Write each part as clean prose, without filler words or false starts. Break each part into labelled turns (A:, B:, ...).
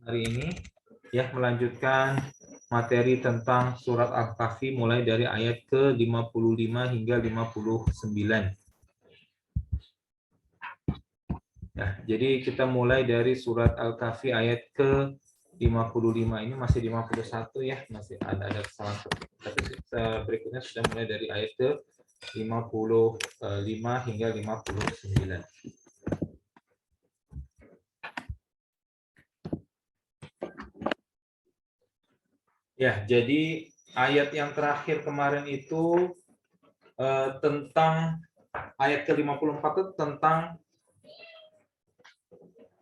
A: hari ini ya melanjutkan materi tentang surat Al-Kahfi mulai dari ayat ke-55 hingga 59. Ya, jadi kita mulai dari surat Al-Kahfi ayat ke-55, ini masih 51 ya, masih ada kesalahan. Tapi berikutnya sudah mulai dari ayat ke-55 hingga 59. Ya, jadi ayat yang terakhir kemarin itu tentang ayat ke-54 itu tentang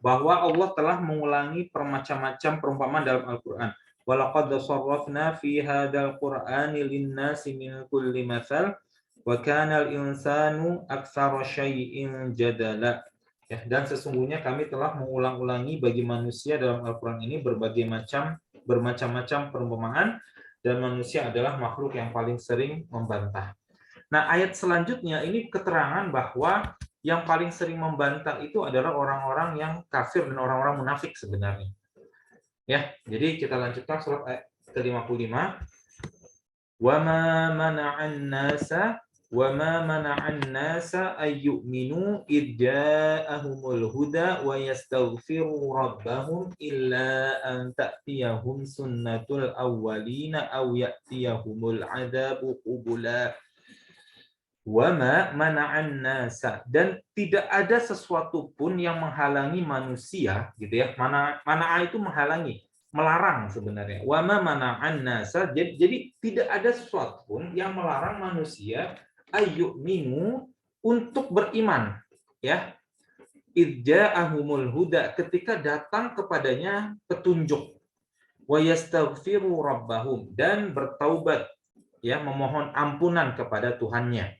A: bahwa Allah telah mengulangi bermacam-macam perumpamaan dalam Al-Qur'an. Walaqad sarrafna fi hadzal qur'ani lin-nasi min kulli matsal wa kana al-insanu aktsara syai'in jadala. Ya, dan sesungguhnya kami telah mengulang-ulangi bagi manusia dalam Al-Qur'an ini bermacam-macam perumpamaan, dan manusia adalah makhluk yang paling sering membantah. Nah, ayat selanjutnya ini keterangan bahwa yang paling sering membantah itu adalah orang-orang yang kafir dan orang-orang munafik sebenarnya. Ya, jadi kita lanjutkan surat ayat ke-55. Wa ma mana'an nasa ayyuminu idza'ahumul huda wa yastaghfiru rabbahum illa an ta'tiyahum sunnatul awwalina aw ya'tiyahumul 'adzabu qubula. Wama mana'an nasa, dan tidak ada sesuatu pun yang menghalangi manusia, gitu ya. Mana'a itu menghalangi, melarang sebenarnya. Wama mana'an nasa, jadi tidak ada sesuatu pun yang melarang manusia ayyuminu, untuk beriman, ya. Idza'ahumul huda, ketika datang kepadanya petunjuk. Wa yastaghfiru rabbahum, dan bertaubat, ya, memohon ampunan kepada Tuhannya.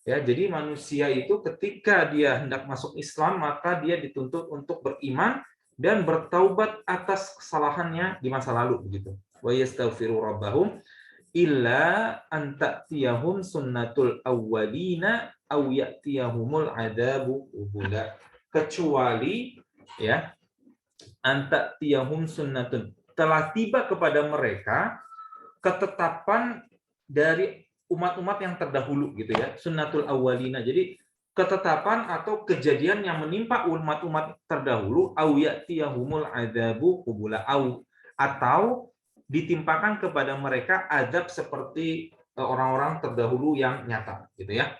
A: Ya, jadi manusia itu ketika dia hendak masuk Islam, maka dia dituntut untuk beriman dan bertaubat atas kesalahannya di masa lalu, begitu. Wa yastaghfiru rabbahum illa an ta'tiyahum sunnatul awwalina aw ya'tiyahumul adzabu qubula. Kecuali, ya, an ta'tiyahum sunnatun, telah tiba kepada mereka ketetapan dari umat-umat yang terdahulu, gitu ya, sunnatul awwalina. Jadi ketetapan atau kejadian yang menimpa umat-umat terdahulu, au ya'tiyahumul adzabu qubula, atau ditimpakan kepada mereka azab seperti orang-orang terdahulu yang nyata, gitu ya.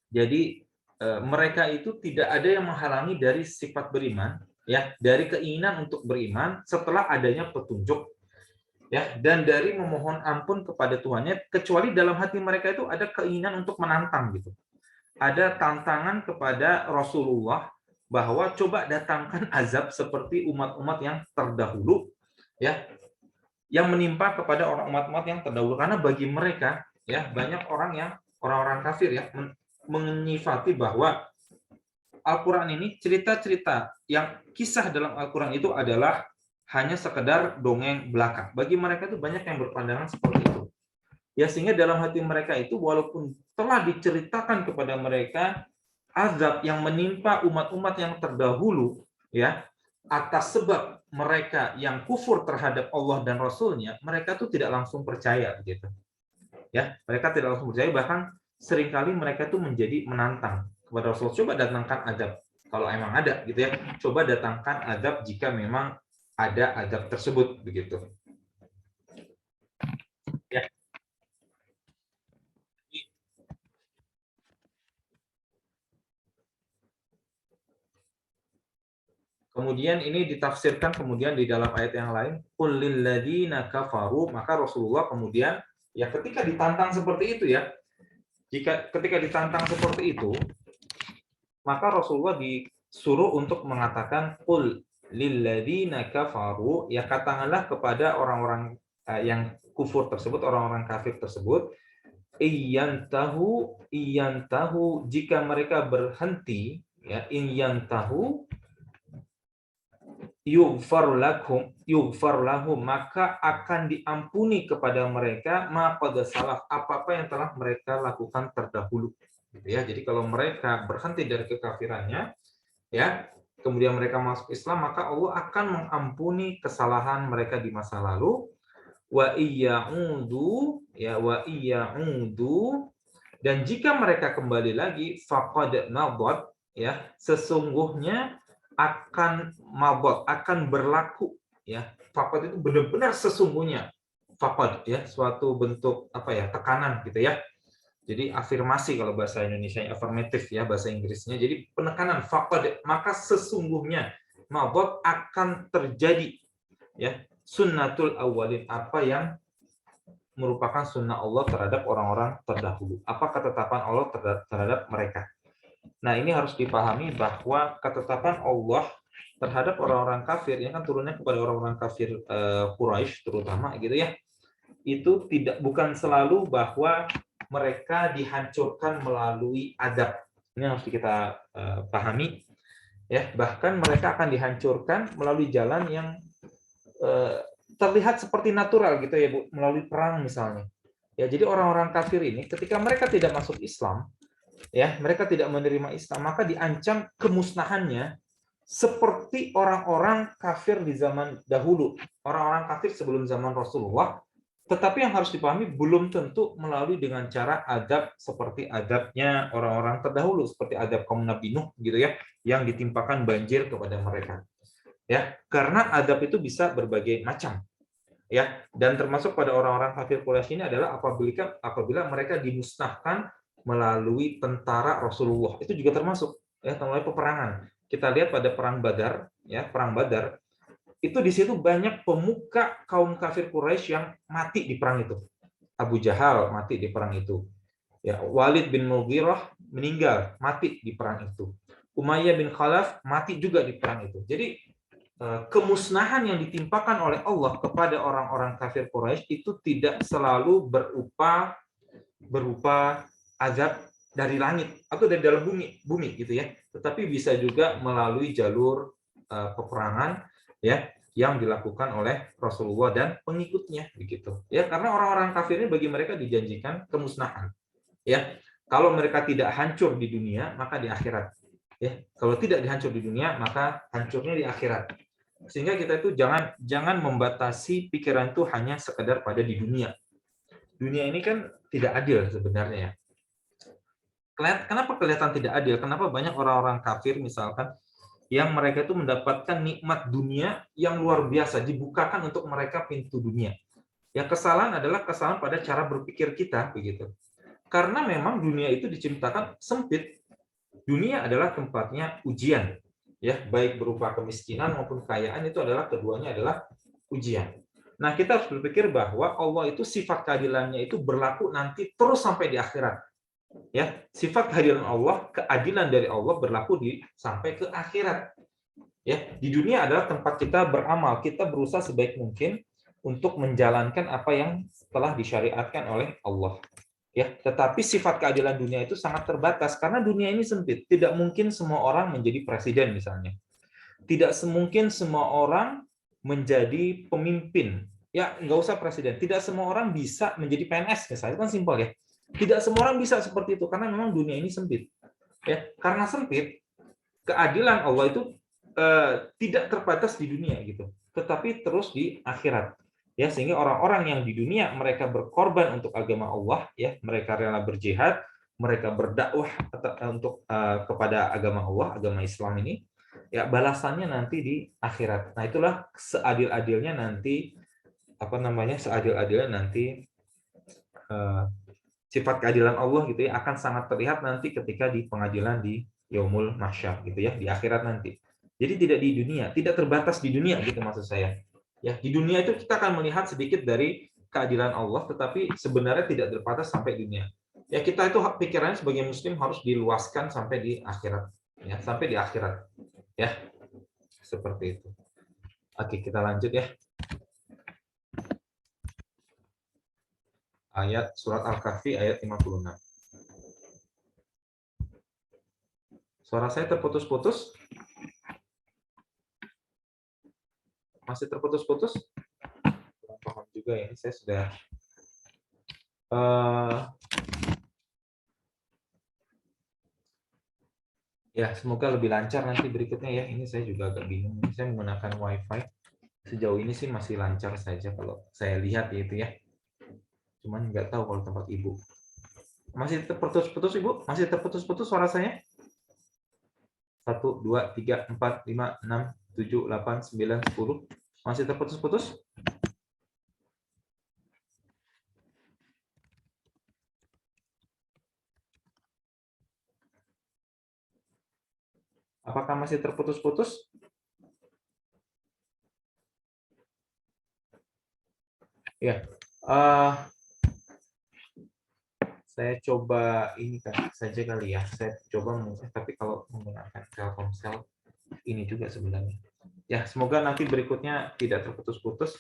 A: Jadi mereka itu tidak ada yang menghalangi dari sifat beriman, ya, dari keinginan untuk beriman setelah adanya petunjuk, ya, dan dari memohon ampun kepada Tuhannya, kecuali dalam hati mereka itu ada keinginan untuk menantang, gitu. Ada tantangan kepada Rasulullah bahwa coba datangkan azab seperti umat-umat yang terdahulu, ya, yang menimpa kepada umat-umat yang terdahulu, karena bagi mereka, ya, banyak orang-orang kafir, ya, menyifati bahwa Al-Qur'an ini, cerita-cerita yang kisah dalam Al-Qur'an itu adalah hanya sekedar dongeng belaka. Bagi mereka itu banyak yang berpandangan seperti itu. Ya, sehingga dalam hati mereka itu, walaupun telah diceritakan kepada mereka azab yang menimpa umat-umat yang terdahulu, ya, atas sebab mereka yang kufur terhadap Allah dan Rasul-Nya, mereka itu tidak langsung percaya, gitu. Ya, mereka tidak langsung percaya, bahkan seringkali mereka itu menjadi menantang kepada Rasul, coba datangkan azab kalau emang ada, gitu ya. Coba datangkan azab jika memang ada azab tersebut, begitu. Ya. Kemudian ini ditafsirkan kemudian di dalam ayat yang lain, qul lil ladzina kafaru, maka Rasulullah kemudian, ya, ketika ditantang seperti itu, ya, ketika ditantang seperti itu, maka Rasulullah disuruh untuk mengatakan qul lil ladzina kafaru, ya, katakanlah kepada orang-orang yang kufur tersebut, orang-orang kafir tersebut, iyantahu, jika mereka berhenti, ya, iyantahu yughfar lahum, maka akan diampuni kepada mereka ma qad salaf, apa-apa yang telah mereka lakukan terdahulu, gitu ya. Jadi kalau mereka berhenti dari kekafirannya, ya, kemudian mereka masuk Islam, maka Allah akan mengampuni kesalahan mereka di masa lalu. Wa iya'udu, ya wa iya'udu, dan jika mereka kembali lagi, faqad madat, ya sesungguhnya akan madat, akan berlaku, ya. Faqad itu benar-benar sesungguhnya. Faqad, ya, suatu bentuk apa ya, tekanan gitu ya. Jadi afirmasi kalau bahasa Indonesia, afirmatif ya bahasa Inggrisnya. Jadi penekanan, faqad, maka sesungguhnya madat akan terjadi, ya, sunnatul awalin, apa yang merupakan sunnah Allah terhadap orang-orang terdahulu. Apa ketetapan Allah terhadap mereka. Nah, ini harus dipahami bahwa ketetapan Allah terhadap orang-orang kafir, ini kan turunnya kepada orang-orang kafir Quraisy terutama gitu ya. Itu bukan selalu bahwa mereka dihancurkan melalui adab. Ini harus kita pahami, ya. Bahkan mereka akan dihancurkan melalui jalan yang terlihat seperti natural gitu ya Bu, melalui perang misalnya. Ya, jadi orang-orang kafir ini ketika mereka tidak masuk Islam, ya, mereka tidak menerima Islam, maka diancam kemusnahannya seperti orang-orang kafir di zaman dahulu, orang-orang kafir sebelum zaman Rasulullah. Tetapi yang harus dipahami belum tentu melalui dengan cara adab seperti adabnya orang-orang terdahulu, seperti adab kaum Nabi Nuh gitu ya, yang ditimpakan banjir kepada mereka. Ya, karena adab itu bisa berbagai macam, ya, dan termasuk pada orang-orang kafir Quraisy ini adalah apabila mereka dimusnahkan melalui tentara Rasulullah, itu juga termasuk, ya, melalui peperangan. Kita lihat pada perang Badar, ya, perang Badar itu di situ banyak pemuka kaum kafir Quraisy yang mati di perang itu. Abu Jahal mati di perang itu, ya, Walid bin Mughirah meninggal mati di perang itu, Umayyah bin Khalaf mati juga di perang itu. Jadi kemusnahan yang ditimpakan oleh Allah kepada orang-orang kafir Quraisy itu tidak selalu berupa azab dari langit atau dari dalam bumi gitu ya, tetapi bisa juga melalui jalur peperangan, ya, yang dilakukan oleh Rasulullah dan pengikutnya begitu ya, karena orang-orang kafir ini bagi mereka dijanjikan kemusnahan, ya. Kalau mereka tidak hancur di dunia maka di akhirat, ya, kalau tidak dihancur di dunia maka hancurnya di akhirat. Sehingga kita itu jangan membatasi pikiran itu hanya sekedar pada di dunia. Dunia ini kan tidak adil sebenarnya. Kenapa kelihatan tidak adil? Kenapa banyak orang-orang kafir misalkan yang mereka itu mendapatkan nikmat dunia yang luar biasa, dibukakan untuk mereka pintu dunia. Yang kesalahan adalah kesalahan pada cara berpikir kita begitu. Karena memang dunia itu diciptakan sempit. Dunia adalah tempatnya ujian, ya, baik berupa kemiskinan maupun kekayaan, itu adalah keduanya adalah ujian. Nah, kita harus berpikir bahwa Allah itu sifat keadilannya itu berlaku nanti terus sampai di akhirat. Ya, sifat keadilan Allah, keadilan dari Allah berlaku sampai ke akhirat. Ya, di dunia adalah tempat kita beramal, kita berusaha sebaik mungkin untuk menjalankan apa yang telah disyariatkan oleh Allah. Ya, tetapi sifat keadilan dunia itu sangat terbatas karena dunia ini sempit. Tidak mungkin semua orang menjadi presiden misalnya. Tidak semungkin semua orang menjadi pemimpin. Ya, nggak usah presiden. Tidak semua orang bisa menjadi PNS misalnya. Itu kan simpel ya. Tidak semua orang bisa seperti itu karena memang dunia ini sempit. Ya, karena sempit, keadilan Allah itu tidak terbatas di dunia gitu, tetapi terus di akhirat. Ya, sehingga orang-orang yang di dunia mereka berkorban untuk agama Allah, ya, mereka rela berjihad, mereka berdakwah untuk kepada agama Allah, agama Islam ini, ya, balasannya nanti di akhirat. Nah, itulah seadil-adilnya nanti seadil-adilnya nanti sifat keadilan Allah gitu ya akan sangat terlihat nanti ketika di pengadilan di Yaumul Mahsyar gitu ya, di akhirat nanti. Jadi tidak di dunia, tidak terbatas di dunia gitu maksud saya. Ya, di dunia itu kita akan melihat sedikit dari keadilan Allah, tetapi sebenarnya tidak terbatas sampai dunia. Ya, kita itu pikirannya sebagai muslim harus diluaskan sampai di akhirat. Ya, sampai di akhirat. Ya, seperti itu. Oke, kita lanjut ya. Ayat surat Al-Kahfi ayat 56. Suara saya terputus-putus? Masih terputus-putus? Kurang paham juga ya, saya sudah Ya, semoga lebih lancar nanti berikutnya ya. Ini saya juga agak bingung. Saya menggunakan WiFi. Sejauh ini sih masih lancar saja kalau saya lihat ya itu ya. Cuman nggak tahu kalau tempat Ibu. Masih terputus-putus Ibu? Masih terputus-putus suara saya? 1, 2, 3, 4, 5, 6, 7, 8, 9, 10. Masih terputus-putus? Apakah masih terputus-putus? Ya. Saya coba ini kan saja kali ya. Saya coba, tapi kalau menggunakan Telkomsel ini juga sebenarnya. Ya, semoga nanti berikutnya tidak terputus-putus.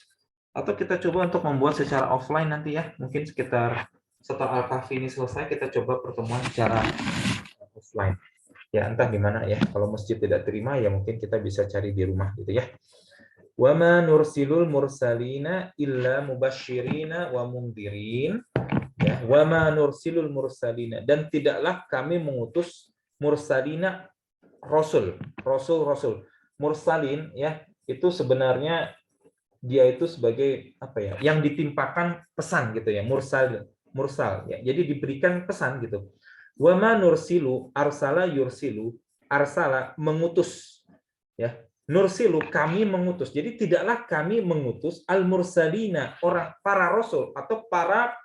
A: Atau kita coba untuk membuat secara offline nanti ya. Mungkin sekitar setelah Al-Kahfi ini selesai, kita coba pertemuan secara offline. Ya, entah gimana ya. Kalau masjid tidak terima, ya mungkin kita bisa cari di rumah gitu ya. Wa ma nursilul mursalina illa mubashirina wa mundhirin. Ya, wa ma nursilul mursalina, dan tidaklah kami mengutus mursalina, rasul. Mursalin ya, itu sebenarnya dia itu sebagai apa ya, yang ditimpakan pesan gitu ya, mursal ya, jadi diberikan pesan gitu. Wa ma nursilu, arsala yursilu, arsala mengutus ya, nursilu kami mengutus, jadi tidaklah kami mengutus al mursalina, orang para rasul atau para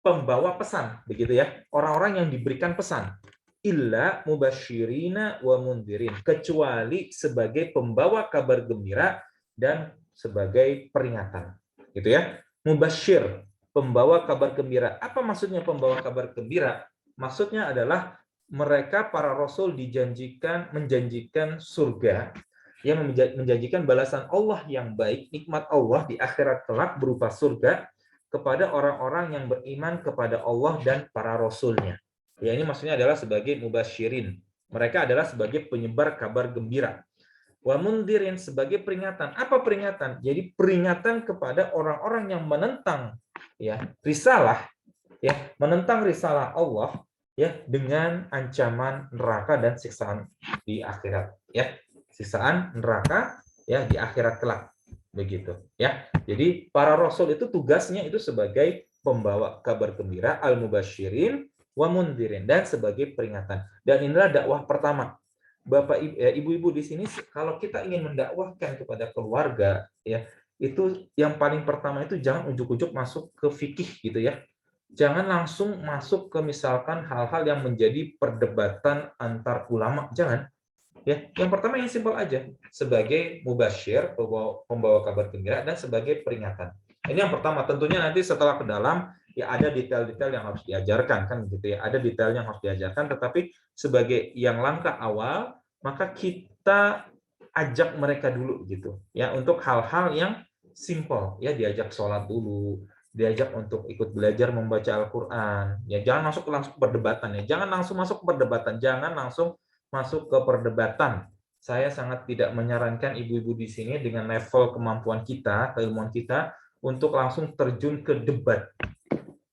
A: pembawa pesan begitu ya, orang-orang yang diberikan pesan, illa mubasyirina wa mundirin, kecuali sebagai pembawa kabar gembira dan sebagai peringatan gitu ya. Mubasyir, pembawa kabar gembira. Apa maksudnya pembawa kabar gembira? Maksudnya adalah mereka para rasul menjanjikan surga, yang menjanjikan balasan Allah yang baik, nikmat Allah di akhirat kelak berupa surga kepada orang-orang yang beriman kepada Allah dan para rasulnya. Ya, ini maksudnya adalah sebagai mubasyirin. Mereka adalah sebagai penyebar kabar gembira. Wa mundirin, sebagai peringatan. Apa peringatan? Jadi peringatan kepada orang-orang yang menentang ya risalah, ya menentang risalah Allah ya, dengan ancaman neraka dan siksaan di akhirat ya. Siksaan neraka ya di akhirat kelak. Begitu ya. Jadi para rasul itu tugasnya itu sebagai pembawa kabar gembira, al-mubasyirin wa mundirin, dan sebagai peringatan. Dan inilah dakwah pertama. Bapak ibu-ibu di sini, kalau kita ingin mendakwahkan kepada keluarga ya, itu yang paling pertama itu jangan ujuk-ujuk masuk ke fikih gitu ya. Jangan langsung masuk ke misalkan hal-hal yang menjadi perdebatan antar ulama, jangan. Ya, yang pertama yang simpel aja, sebagai mubasyir, pembawa kabar gembira, dan sebagai peringatan. Ini yang pertama. Tentunya nanti setelah ke dalam ya ada detail-detail yang harus diajarkan kan gitu ya. Ada detail yang harus diajarkan, tetapi sebagai yang langkah awal maka kita ajak mereka dulu gitu ya, untuk hal-hal yang simpel ya, diajak sholat dulu, diajak untuk ikut belajar membaca Al-Qur'an. Ya, jangan langsung perdebatan ya. Jangan langsung masuk ke perdebatan, jangan langsung masuk ke perdebatan. Saya sangat tidak menyarankan ibu-ibu di sini dengan level kemampuan kita, keilmuan kita, untuk langsung terjun ke debat.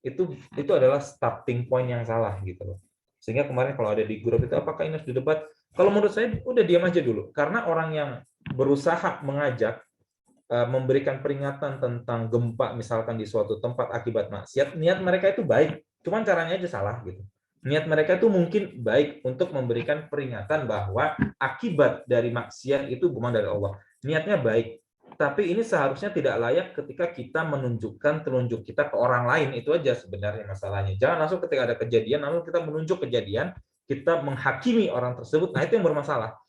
A: Itu adalah starting point yang salah gitu loh. Sehingga kemarin kalau ada di grup itu, apakah ini harus didebat? Kalau menurut saya udah diam aja dulu, karena orang yang berusaha mengajak, memberikan peringatan tentang gempa misalkan di suatu tempat akibat maksiat, niat mereka itu baik, cuman caranya aja salah gitu. Niat mereka itu mungkin baik untuk memberikan peringatan bahwa akibat dari maksiat itu bukan dari Allah. Niatnya baik, tapi ini seharusnya tidak layak ketika kita menunjukkan telunjuk kita ke orang lain. Itu aja sebenarnya masalahnya. Jangan langsung ketika ada kejadian lalu kita menunjuk kejadian, kita menghakimi orang tersebut. Nah, itu yang bermasalah.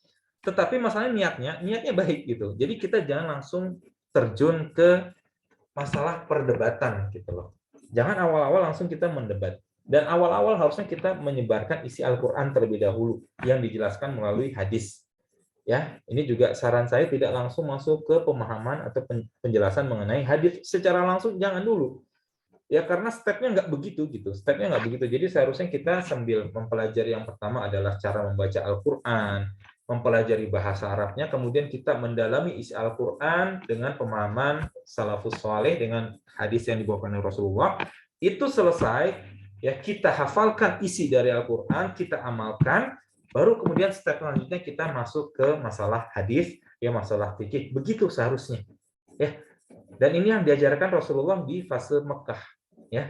A: Tetapi masalahnya niatnya baik gitu. Jadi kita jangan langsung terjun ke masalah perdebatan gitu loh. Jangan awal-awal langsung kita mendebat. Dan awal-awal harusnya kita menyebarkan isi Al-Qur'an terlebih dahulu yang dijelaskan melalui hadis. Ya, ini juga saran saya, tidak langsung masuk ke pemahaman atau penjelasan mengenai hadis secara langsung, jangan dulu. Ya, karena stepnya nggak begitu gitu. Stepnya nggak begitu. Jadi seharusnya kita sambil mempelajari, yang pertama adalah cara membaca Al-Qur'an, mempelajari bahasa Arabnya, kemudian kita mendalami isi Al-Qur'an dengan pemahaman salafus saleh dengan hadis yang dibawakan oleh Rasulullah. Itu selesai, ya kita hafalkan isi dari Al-Qur'an, kita amalkan, Baru kemudian step selanjutnya kita masuk ke masalah hadis, ya masalah fikih. Begitu seharusnya. Ya. Dan ini yang diajarkan Rasulullah di fase Mekah. Ya,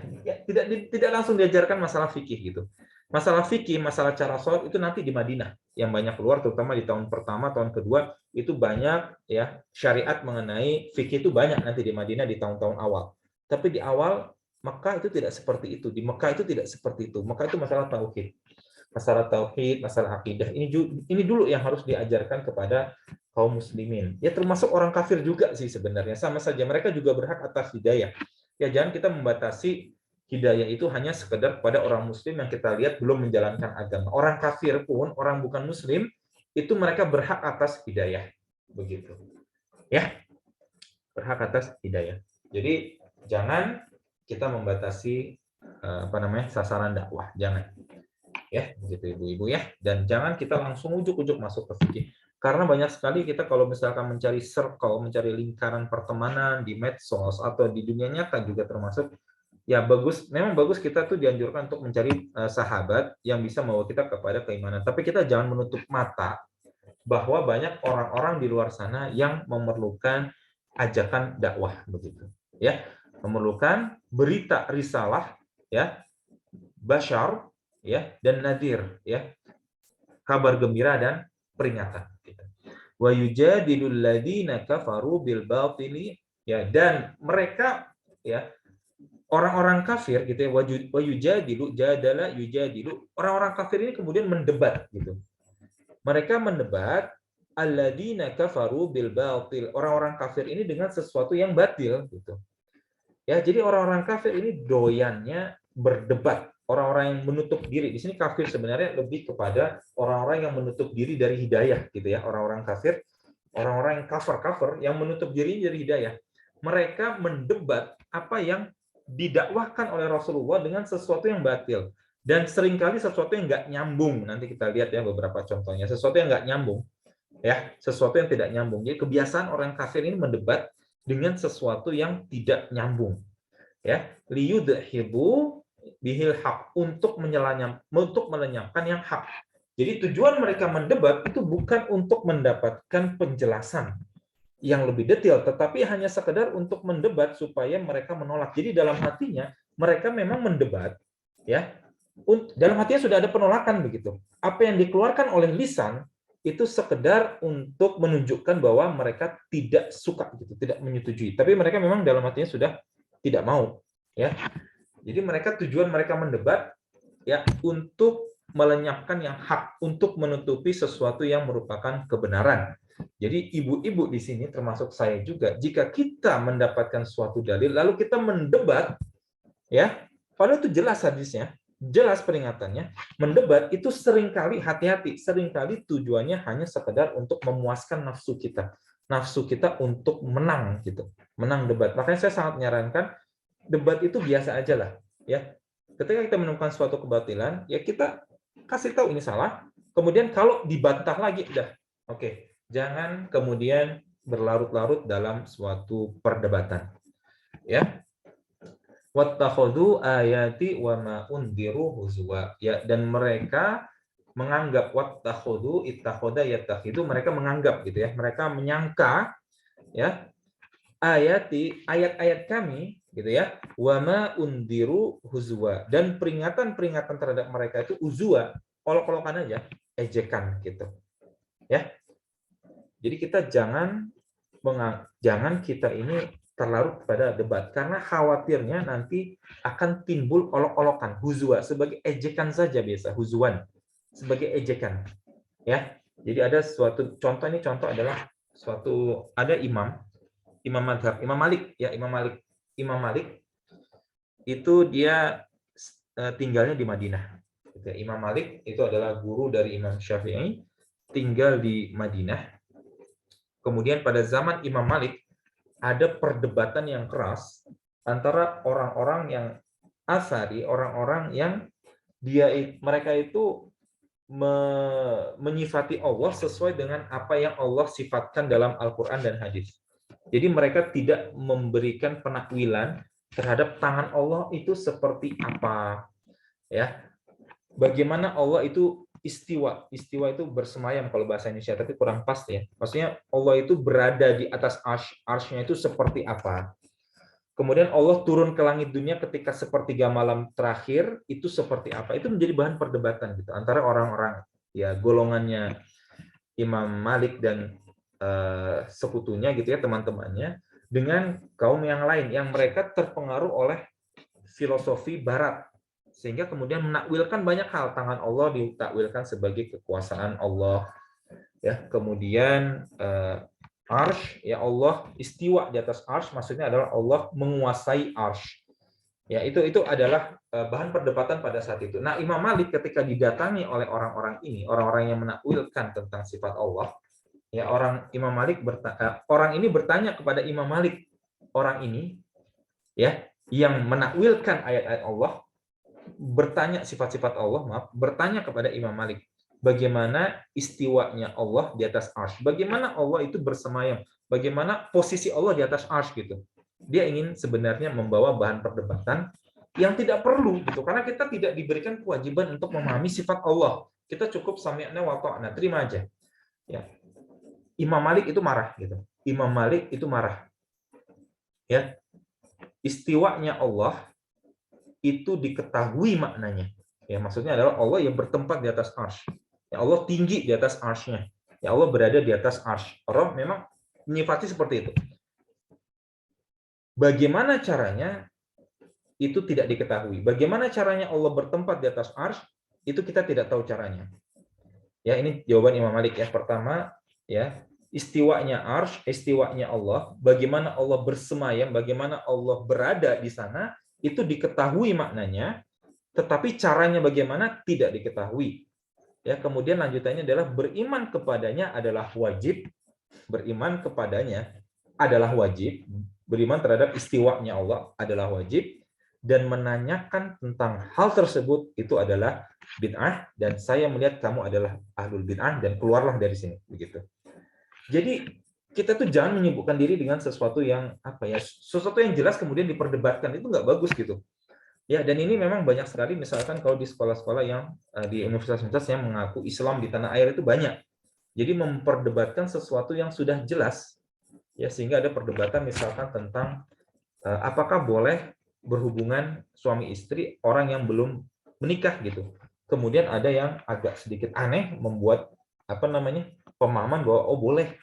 A: tidak langsung diajarkan masalah fikih gitu. Masalah fikih, masalah cara sholat itu nanti di Madinah yang banyak keluar, terutama di tahun pertama, tahun kedua itu banyak ya syariat mengenai fikih itu banyak nanti di Madinah di tahun-tahun awal. Tapi di awal Mekah itu tidak seperti itu. Di Mekah itu tidak seperti itu. Mekah itu masalah tauhid, masalah akidah. Ini dulu yang harus diajarkan kepada kaum muslimin. Ya termasuk orang kafir juga sih sebenarnya. Sama saja mereka juga berhak atas hidayah. Ya jangan kita membatasi hidayah itu hanya sekedar pada orang muslim yang kita lihat belum menjalankan agama. Orang kafir pun, orang bukan muslim, itu mereka berhak atas hidayah. Begitu. Ya, berhak atas hidayah. Jadi jangan kita membatasi sasaran dakwah. Jangan. Ya, begitu ibu-ibu ya. Dan jangan kita langsung ujuk-ujuk masuk ke fikih. Karena banyak sekali kita kalau misalkan mencari circle, mencari lingkaran pertemanan di medsos atau di dunia nyata juga termasuk, ya bagus, memang bagus kita tuh dianjurkan untuk mencari sahabat yang bisa membawa kita kepada keimanan. Tapi kita jangan menutup mata bahwa banyak orang-orang di luar sana yang memerlukan ajakan dakwah begitu. Ya, memerlukan berita risalah ya, basyar ya dan nadir ya, kabar gembira dan peringatan. Wa yujadilul ladzina kafaru bil batili ya, dan mereka ya orang-orang kafir gitu ya, wa yujadilu jadala yujadilu, orang-orang kafir ini kemudian mendebat gitu. Mereka mendebat alladzina kafaru bil batil, orang-orang kafir ini dengan sesuatu yang batil gitu. Ya, jadi orang-orang kafir ini doyannya berdebat. Orang-orang yang menutup diri. Di sini kafir sebenarnya lebih kepada orang-orang yang menutup diri dari hidayah gitu ya. Orang-orang kafir, orang-orang yang kafir yang menutup diri dari hidayah. Mereka mendebat apa yang didakwahkan oleh Rasulullah dengan sesuatu yang batil. Dan seringkali sesuatu yang nggak nyambung. Nanti kita lihat ya beberapa contohnya. Sesuatu yang nggak nyambung. Ya, sesuatu yang tidak nyambung. Jadi kebiasaan orang kafir ini mendebat dengan sesuatu yang tidak nyambung. Ya, liyudhibu bihil haq, untuk melenyapkan yang hak. Jadi tujuan mereka mendebat itu bukan untuk mendapatkan penjelasan yang lebih detail, tetapi hanya sekedar untuk mendebat supaya mereka menolak. Jadi dalam hatinya mereka memang mendebat, ya. Dalam hatinya sudah ada penolakan begitu. Apa yang dikeluarkan oleh lisan itu sekedar untuk menunjukkan bahwa mereka tidak suka gitu, tidak menyetujui. Tapi mereka memang dalam hatinya sudah tidak mau, ya. Jadi tujuan mereka mendebat ya untuk melenyapkan yang hak, untuk menutupi sesuatu yang merupakan kebenaran. Jadi ibu-ibu di sini termasuk saya juga, jika kita mendapatkan suatu dalil lalu kita mendebat ya, padahal itu jelas hadisnya, jelas peringatannya, mendebat itu seringkali hati-hati, seringkali tujuannya hanya sekedar untuk memuaskan nafsu kita untuk menang gitu, menang debat. Makanya saya sangat menyarankan debat itu biasa aja lah ya. Ketika kita menemukan suatu kebatilan, ya kita kasih tahu ini salah. Kemudian kalau dibantah lagi, udah, oke. Jangan kemudian berlarut-larut dalam suatu perdebatan. Ya. Wattakhadhu ayati wa ma undiru huzwa. Ya, dan mereka menganggap wattakhadhu ittakhadha yattakhidhu, mereka menganggap gitu ya. Mereka menyangka ya ayat-ayat kami gitu ya, wama undiru huzwa, dan peringatan-peringatan terhadap mereka itu uzwa, olok-olokan aja, ejekan gitu ya. Jadi kita jangan kita ini terlarut pada debat, karena khawatirnya nanti akan timbul olok-olokan, huzwa sebagai ejekan saja, biasa huzwan sebagai ejekan ya. Jadi ada suatu contoh, ini contoh adalah suatu, ada imam madhab, Imam Malik itu dia tinggalnya di Madinah. Imam Malik itu adalah guru dari Imam Syafi'i, tinggal di Madinah. Kemudian pada zaman Imam Malik ada perdebatan yang keras antara orang-orang yang Asy'ari, orang-orang yang mereka itu menyifati Allah sesuai dengan apa yang Allah sifatkan dalam Al-Qur'an dan hadis. Jadi mereka tidak memberikan penakwilan terhadap tangan Allah itu seperti apa, ya. Bagaimana Allah itu istiwa. Istiwa itu bersemayam kalau bahasa Indonesia, tapi kurang pas ya. Maksudnya Allah itu berada di atas arsy. Arsy-nya itu seperti apa? Kemudian Allah turun ke langit dunia ketika sepertiga malam terakhir, itu seperti apa? Itu menjadi bahan perdebatan gitu antara orang-orang ya golongannya Imam Malik dan sekutunya gitu ya, teman-temannya, dengan kaum yang lain yang mereka terpengaruh oleh filosofi barat, sehingga kemudian menakwilkan banyak hal. Tangan Allah ditakwilkan sebagai kekuasaan Allah, ya. Kemudian arsh, ya Allah istiwa di atas arsh, maksudnya adalah Allah menguasai arsh. Ya, itu adalah bahan perdebatan pada saat itu. Nah, Imam Malik ketika didatangi oleh orang-orang ini, orang-orang yang menakwilkan tentang sifat Allah, ya orang ini bertanya kepada Imam Malik, orang ini ya yang menakwilkan ayat-ayat Allah, bertanya sifat-sifat Allah, bertanya kepada Imam Malik, bagaimana istiwanya Allah di atas arsy, bagaimana Allah itu bersemayam, bagaimana posisi Allah di atas arsy gitu. Dia ingin sebenarnya membawa bahan perdebatan yang tidak perlu gitu, karena kita tidak diberikan kewajiban untuk memahami sifat Allah. Kita cukup sami'na wa ta'na, terima aja. Ya. Imam Malik itu marah gitu. Imam Malik itu marah. Ya. Istiwanya Allah itu diketahui maknanya. Ya, maksudnya adalah Allah yang bertempat di atas arsy. Ya, Allah tinggi di atas arsy-nya. Ya, Allah berada di atas arsy. Allah memang menyifati seperti itu. Bagaimana caranya itu tidak diketahui. Bagaimana caranya Allah bertempat di atas arsy itu kita tidak tahu caranya. Ya, ini jawaban Imam Malik ya. Pertama, ya, istiwanya arsy, istiwanya Allah, bagaimana Allah bersemayam, bagaimana Allah berada di sana, itu diketahui maknanya, tetapi caranya bagaimana tidak diketahui. Ya, kemudian lanjutannya adalah beriman kepadanya adalah wajib, beriman kepadanya adalah wajib, beriman terhadap istiwanya Allah adalah wajib, dan menanyakan tentang hal tersebut itu adalah bid'ah, dan saya melihat kamu adalah ahlul bid'ah dan keluarlah dari sini, begitu. Jadi kita tuh jangan menyibukkan diri dengan sesuatu yang sesuatu yang jelas kemudian diperdebatkan, itu nggak bagus gitu. Ya, dan ini memang banyak sekali, misalkan kalau di sekolah-sekolah yang di universitas-universitas yang mengaku Islam di tanah air itu banyak. Jadi memperdebatkan sesuatu yang sudah jelas, ya, sehingga ada perdebatan misalkan tentang apakah boleh berhubungan suami istri orang yang belum menikah gitu. Kemudian ada yang agak sedikit aneh membuat pemahaman bahwa oh boleh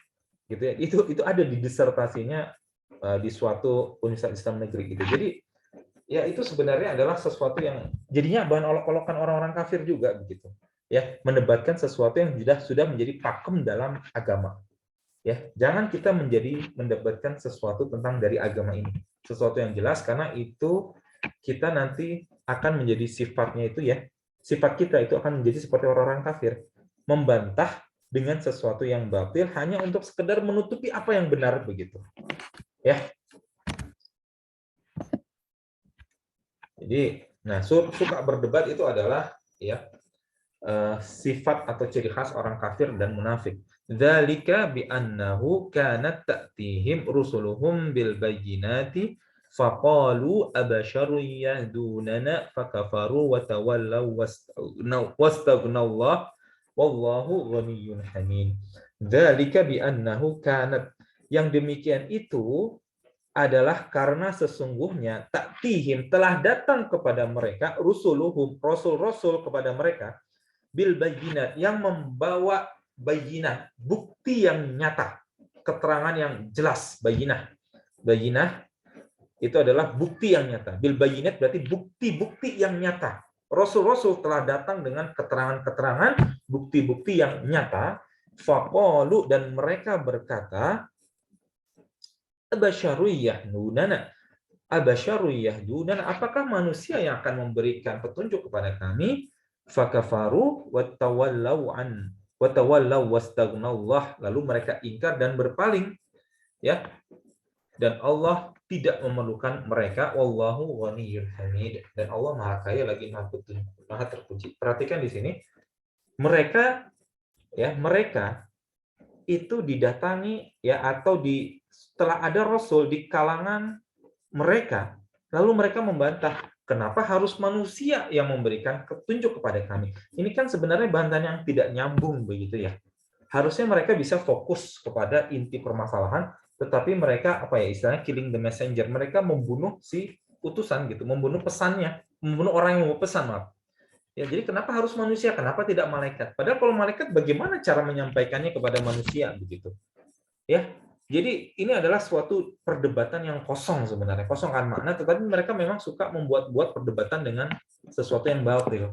A: gitu ya. Itu ada di disertasinya di suatu universitas Islam negeri gitu. Jadi ya itu sebenarnya adalah sesuatu yang jadinya bahan olok-olokan orang-orang kafir juga begitu. Ya, mendebatkan sesuatu yang sudah menjadi pakem dalam agama. Ya, jangan kita mendebatkan sesuatu tentang dari agama ini, sesuatu yang jelas, karena itu kita nanti akan menjadi sifatnya itu ya, sifat kita itu akan menjadi seperti orang-orang kafir, membantah dengan sesuatu yang batil hanya untuk sekedar menutupi apa yang benar begitu. Ya. Jadi, nah suka berdebat itu adalah ya sifat atau ciri khas orang kafir dan munafik. Dzalika bi annahu kanat ta'tihim rusuluhum bil bayyinati faqalu abasharun yahdunana fakafaru wa tawallaw wastaghnallaha wallahu ghaniyyun hamid. Dzalika bi annahu kanat, yang demikian itu adalah karena sesungguhnya ta'tihim telah datang kepada mereka rusuluhum, rasul-rasul kepada mereka, bil bayyinat, yang membawa bayyinah, bukti yang nyata, keterangan yang jelas. Bayyinah itu adalah bukti yang nyata. Bil bayyinat berarti bukti-bukti yang nyata. Rasul-rasul telah datang dengan keterangan-keterangan, bukti-bukti yang nyata. Faqalu, dan mereka berkata, abasyaru yahdunana, apakah manusia yang akan memberikan petunjuk kepada kami? Fakafaru watawallaw wastaghnallaah, lalu mereka ingkar dan berpaling, ya, dan Allah tidak memerlukan mereka. Wallahu ghaniyyun hamid, dan Allah maha kaya lagi maha terpuji. Perhatikan di sini, mereka itu didatangi ya, atau setelah ada rasul di kalangan mereka, lalu mereka membantah, Kenapa harus manusia yang memberikan petunjuk kepada kami? Ini kan sebenarnya bantahan yang tidak nyambung begitu ya. Harusnya mereka bisa fokus kepada inti permasalahan, tetapi mereka apa ya istilahnya killing the messenger. Mereka membunuh si utusan gitu, membunuh pesannya, membunuh orang yang mau pesan, maaf. Ya, jadi kenapa harus manusia? Kenapa tidak malaikat? Padahal kalau malaikat bagaimana cara menyampaikannya kepada manusia begitu? Ya. Jadi ini adalah suatu perdebatan yang kosong sebenarnya, kosong kan makna, tetapi mereka memang suka membuat-buat perdebatan dengan sesuatu yang batil.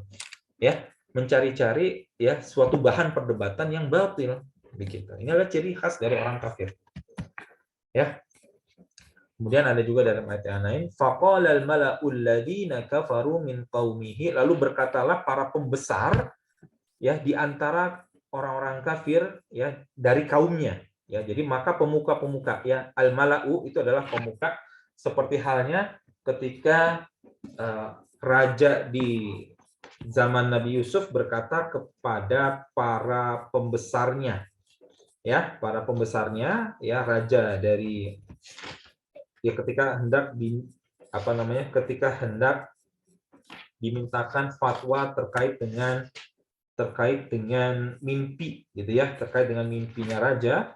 A: Ya, mencari-cari ya suatu bahan perdebatan yang batil begitu. Ini adalah ciri khas dari orang kafir. Ya. Kemudian ada juga dalam ayat yang lain, faqalal mala'ul ladzina kafaru min qaumihi, lalu berkatalah para pembesar ya di antara orang-orang kafir ya dari kaumnya. Ya, jadi maka pemuka-pemuka ya al-mala'u itu adalah pemuka seperti halnya ketika raja di zaman Nabi Yusuf berkata kepada para pembesarnya ya, para pembesarnya ya raja dari ya ketika hendak di apa namanya ketika hendak dimintakan fatwa terkait dengan mimpi gitu ya, terkait dengan mimpinya raja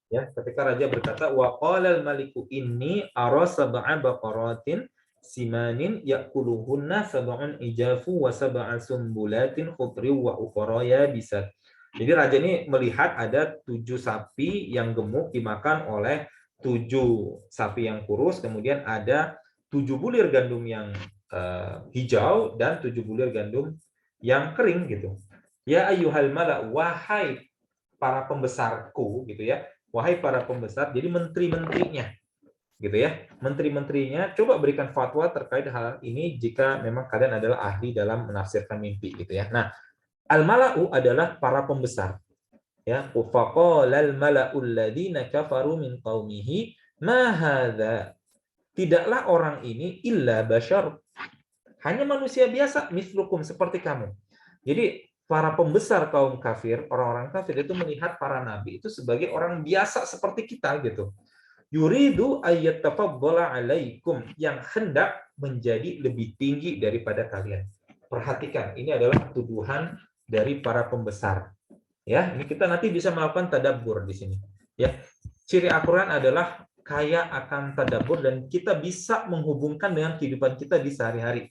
A: ya, ketika raja berkata wa qalal maliku inni ara sab'a baqaratin simanin ya'kuluhunna sab'un ijafu wa sab'a sumbulatin khudri wa ukhra yabisat. Jadi raja ini melihat ada 7 sapi yang gemuk dimakan oleh 7 sapi yang kurus, kemudian ada 7 bulir gandum yang hijau dan 7 bulir gandum yang kering gitu. Ya ayyuhal mala, wahai para pembesarku gitu ya. Wahai para pembesar, jadi menteri-menterinya gitu ya. Menteri-menterinya coba berikan fatwa terkait hal ini jika memang kalian adalah ahli dalam menafsirkan mimpi gitu ya. Nah, al-mala'u adalah para pembesar. Ya, faqalal mala'ul ladzina kafaru min qaumihi ma hadza. Tidaklah orang ini illa bashar, hanya manusia biasa, mislukum, seperti kamu. Jadi para pembesar kaum kafir, orang-orang kafir itu melihat para nabi itu sebagai orang biasa seperti kita gitu. Yuridu ayyatafaddala alaikum, yang hendak menjadi lebih tinggi daripada kalian. Perhatikan, ini adalah tuduhan dari para pembesar. Ya, ini kita nanti bisa melakukan tadabbur di sini. Ya, ciri Al-Quran adalah kaya akan tadabbur dan kita bisa menghubungkan dengan kehidupan kita di sehari-hari.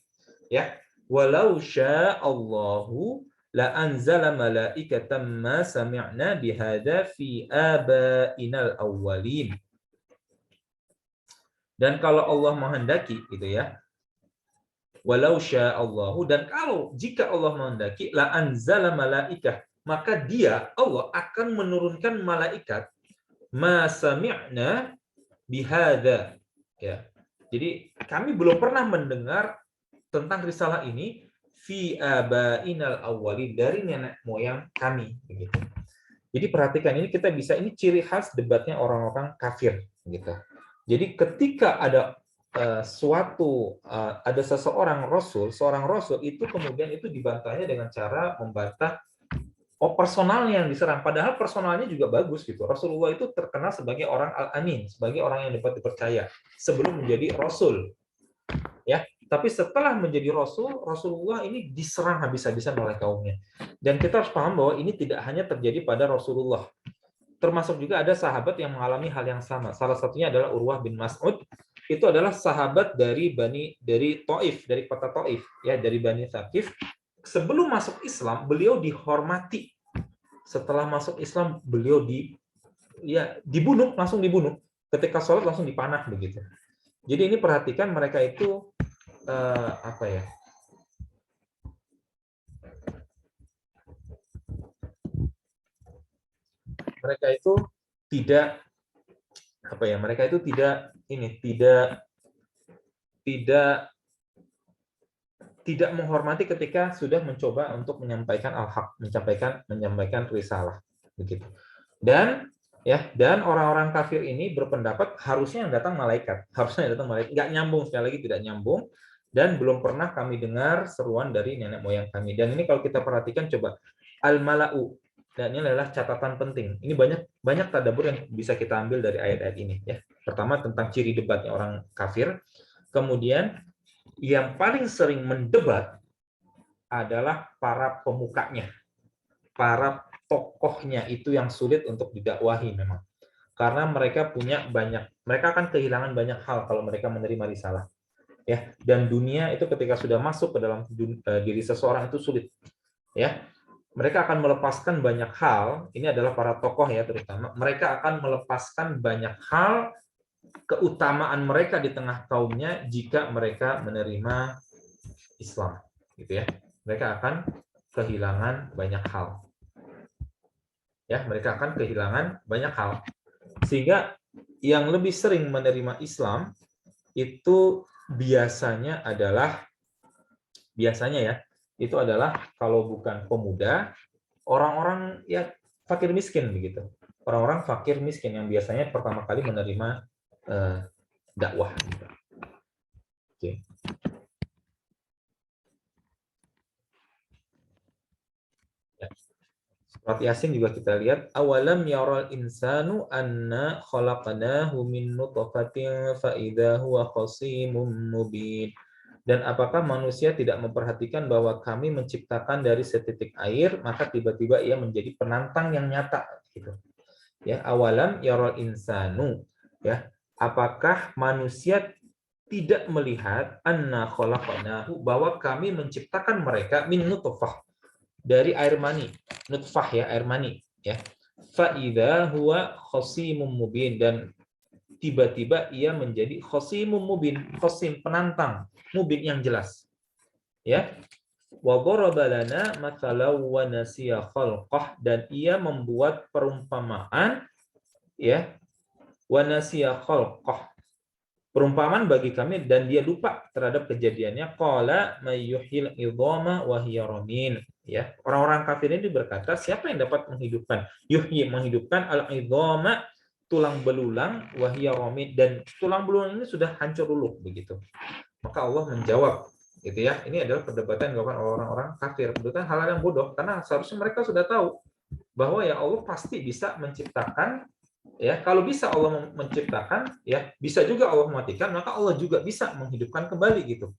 A: Ya, walau sya'allahu la anzala malaikatan ma sami'na bihadza fi abainal awwalin. Dan kalau Allah menghendaki gitu ya, walau sya'allahu, dan kalau jika Allah menghendaki, la anzala malaikah, maka dia Allah akan menurunkan malaikat ma sami'na bihadza ya. Jadi kami belum pernah mendengar tentang risalah ini fi abainal awwalin, dari nenek moyang kami begitu. Jadi perhatikan, ini kita bisa, ini ciri khas debatnya orang-orang kafir gitu. Jadi ketika ada ada seorang rasul itu kemudian itu dibantahnya dengan cara membantah personalnya yang diserang, padahal personalnya juga bagus gitu. Rasulullah itu terkenal sebagai orang al-amin, sebagai orang yang dapat dipercaya sebelum menjadi rasul. Ya, tapi setelah menjadi rasul, Rasulullah ini diserang habis-habisan oleh kaumnya. Dan kita harus paham bahwa ini tidak hanya terjadi pada Rasulullah. Termasuk juga ada sahabat yang mengalami hal yang sama. Salah satunya adalah Urwah bin Mas'ud. Itu adalah sahabat dari Taif, dari kota Taif, ya, dari Bani Thaqif. Sebelum masuk Islam, beliau dihormati. Setelah masuk Islam, beliau dibunuh, langsung dibunuh. Ketika sholat langsung dipanah begitu. Jadi ini perhatikan, mereka itu apa ya? Mereka itu tidak apa ya? Mereka itu tidak menghormati ketika sudah mencoba untuk menyampaikan al-haq, menyampaikan risalah begitu. Dan orang-orang kafir ini berpendapat harusnya yang datang malaikat, nggak nyambung, sekali lagi tidak nyambung, dan belum pernah kami dengar seruan dari nenek moyang kami. Dan ini kalau kita perhatikan coba al-mala'u, dan ini adalah catatan penting. Ini banyak tadabbur yang bisa kita ambil dari ayat-ayat ini ya. Pertama tentang ciri debatnya orang kafir, kemudian yang paling sering mendebat adalah para pemukanya, para tokohnya itu yang sulit untuk didakwahi memang. Karena mereka punya banyak, mereka akan kehilangan banyak hal kalau mereka menerima risalah. Ya, dan dunia itu ketika sudah masuk ke dalam diri seseorang itu sulit. Ya, mereka akan melepaskan banyak hal. Ini adalah para tokoh ya terutama. Mereka akan melepaskan banyak hal keutamaan mereka di tengah kaumnya jika mereka menerima Islam, gitu ya. Mereka akan kehilangan banyak hal. Ya, mereka akan kehilangan banyak hal. Sehingga yang lebih sering menerima Islam itu biasanya ya, itu adalah kalau bukan pemuda, orang-orang ya fakir miskin begitu. Orang-orang fakir miskin yang biasanya pertama kali menerima dakwah. Gitu. Oke. Ya. Surat Yasin juga kita lihat, awalam yaral insanu anna khalaqnahu min nutfatin fa idza huwa khasimun mubin. Dan apakah manusia tidak memperhatikan bahwa kami menciptakan dari setitik air, maka tiba-tiba ia menjadi penantang yang nyata gitu. Ya, awalam yaral insanu, ya. Apakah manusia tidak melihat anna khalaqnahu, bahwa kami menciptakan mereka min nutfah, dari air mani, nutfah ya, air mani ya. Fa idza huwa khasimun mubin, dan tiba-tiba ia menjadi khasimun mubin, khasim penantang, mubin yang jelas. Ya. Wa daraba lana mathalan wa nasiya khalqah, dan ia membuat perumpamaan ya, wa nasiya khalqah, perumpamaan bagi kami dan dia lupa terhadap kejadiannya. Qala may yuhyil idhama wa hiya ramin. Ya, orang-orang kafir ini berkata, siapa yang dapat menghidupkan? Yuhyi, menghidupkan al-idhama, tulang belulang, wa hiya ramin, dan tulang belulang ini sudah hancur dulu begitu. Maka Allah menjawab, gitu ya. Ini adalah perdebatan yang dilakukan oleh orang-orang kafir. Perdebatan hal yang bodoh, karena seharusnya mereka sudah tahu bahwa ya Allah pasti bisa menciptakan. Ya, kalau bisa Allah menciptakan, ya bisa juga Allah mematikan, maka Allah juga bisa menghidupkan kembali gitu.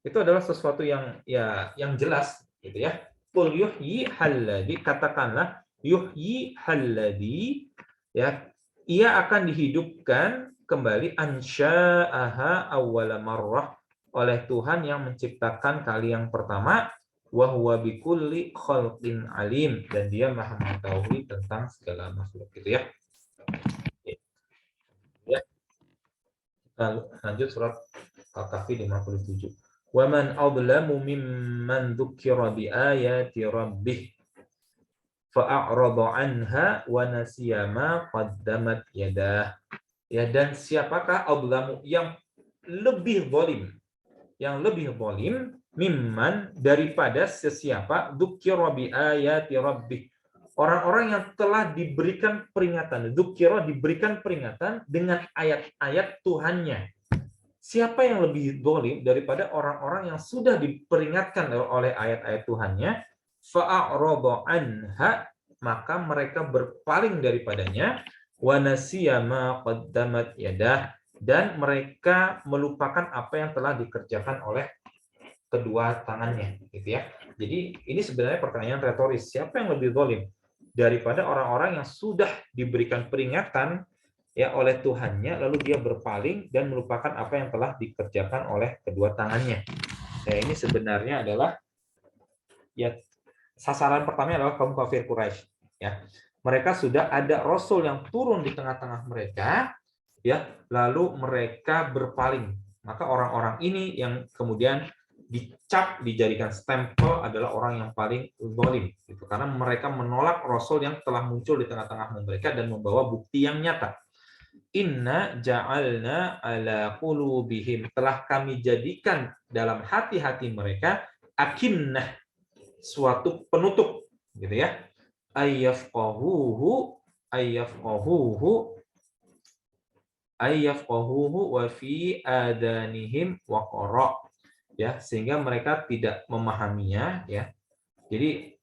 A: Itu adalah sesuatu yang ya yang jelas gitu ya. Qul yuhyi halladzi, katakanlah yuhyi halladzi, ya, ia akan dihidupkan kembali ansya'aha awwala marrah, oleh Tuhan yang menciptakan kali yang pertama, wa huwa bikulli khalqin alim, dan dia maha mengetahui tentang segala makhluk gitu ya. Ya, lanjut surat Al-Kahfi 57. Wa man adlamu mimman dzukira bi ayati rabbih fa'arada anha wa nasiya ma qaddamat yadah. Ya, dan siapakah adlamu, yang lebih zalim, mimman, daripada sesiapa dzukira bi ayati rabbih, orang-orang yang telah diberikan peringatan, dzukira, diberikan peringatan dengan ayat-ayat Tuhannya. Siapa yang lebih zalim daripada orang-orang yang sudah diperingatkan oleh ayat-ayat Tuhannya? Fa'arada anha, maka mereka berpaling daripadanya, wa nasiya ma qaddamat yadah, dan mereka melupakan apa yang telah dikerjakan oleh kedua tangannya, gitu ya. Jadi ini sebenarnya pertanyaan retoris, siapa yang lebih zalim daripada orang-orang yang sudah diberikan peringatan ya oleh Tuhannya, lalu dia berpaling dan melupakan apa yang telah dikerjakan oleh kedua tangannya. Nah, ini sebenarnya adalah ya, sasaran pertamanya adalah kaum kafir Quraisy ya. Mereka sudah ada rasul yang turun di tengah-tengah mereka ya, lalu mereka berpaling. Maka orang-orang ini yang kemudian dicap, dijadikan stempel adalah orang yang paling zalim gitu, karena mereka menolak rasul yang telah muncul di tengah-tengah mereka dan membawa bukti yang nyata. Inna ja'alna ala qulubihim, telah kami jadikan dalam hati-hati mereka akinnah, suatu penutup gitu ya, ayyafqahuhu wa fi adanihim waqara, ya, sehingga mereka tidak memahaminya ya. Jadi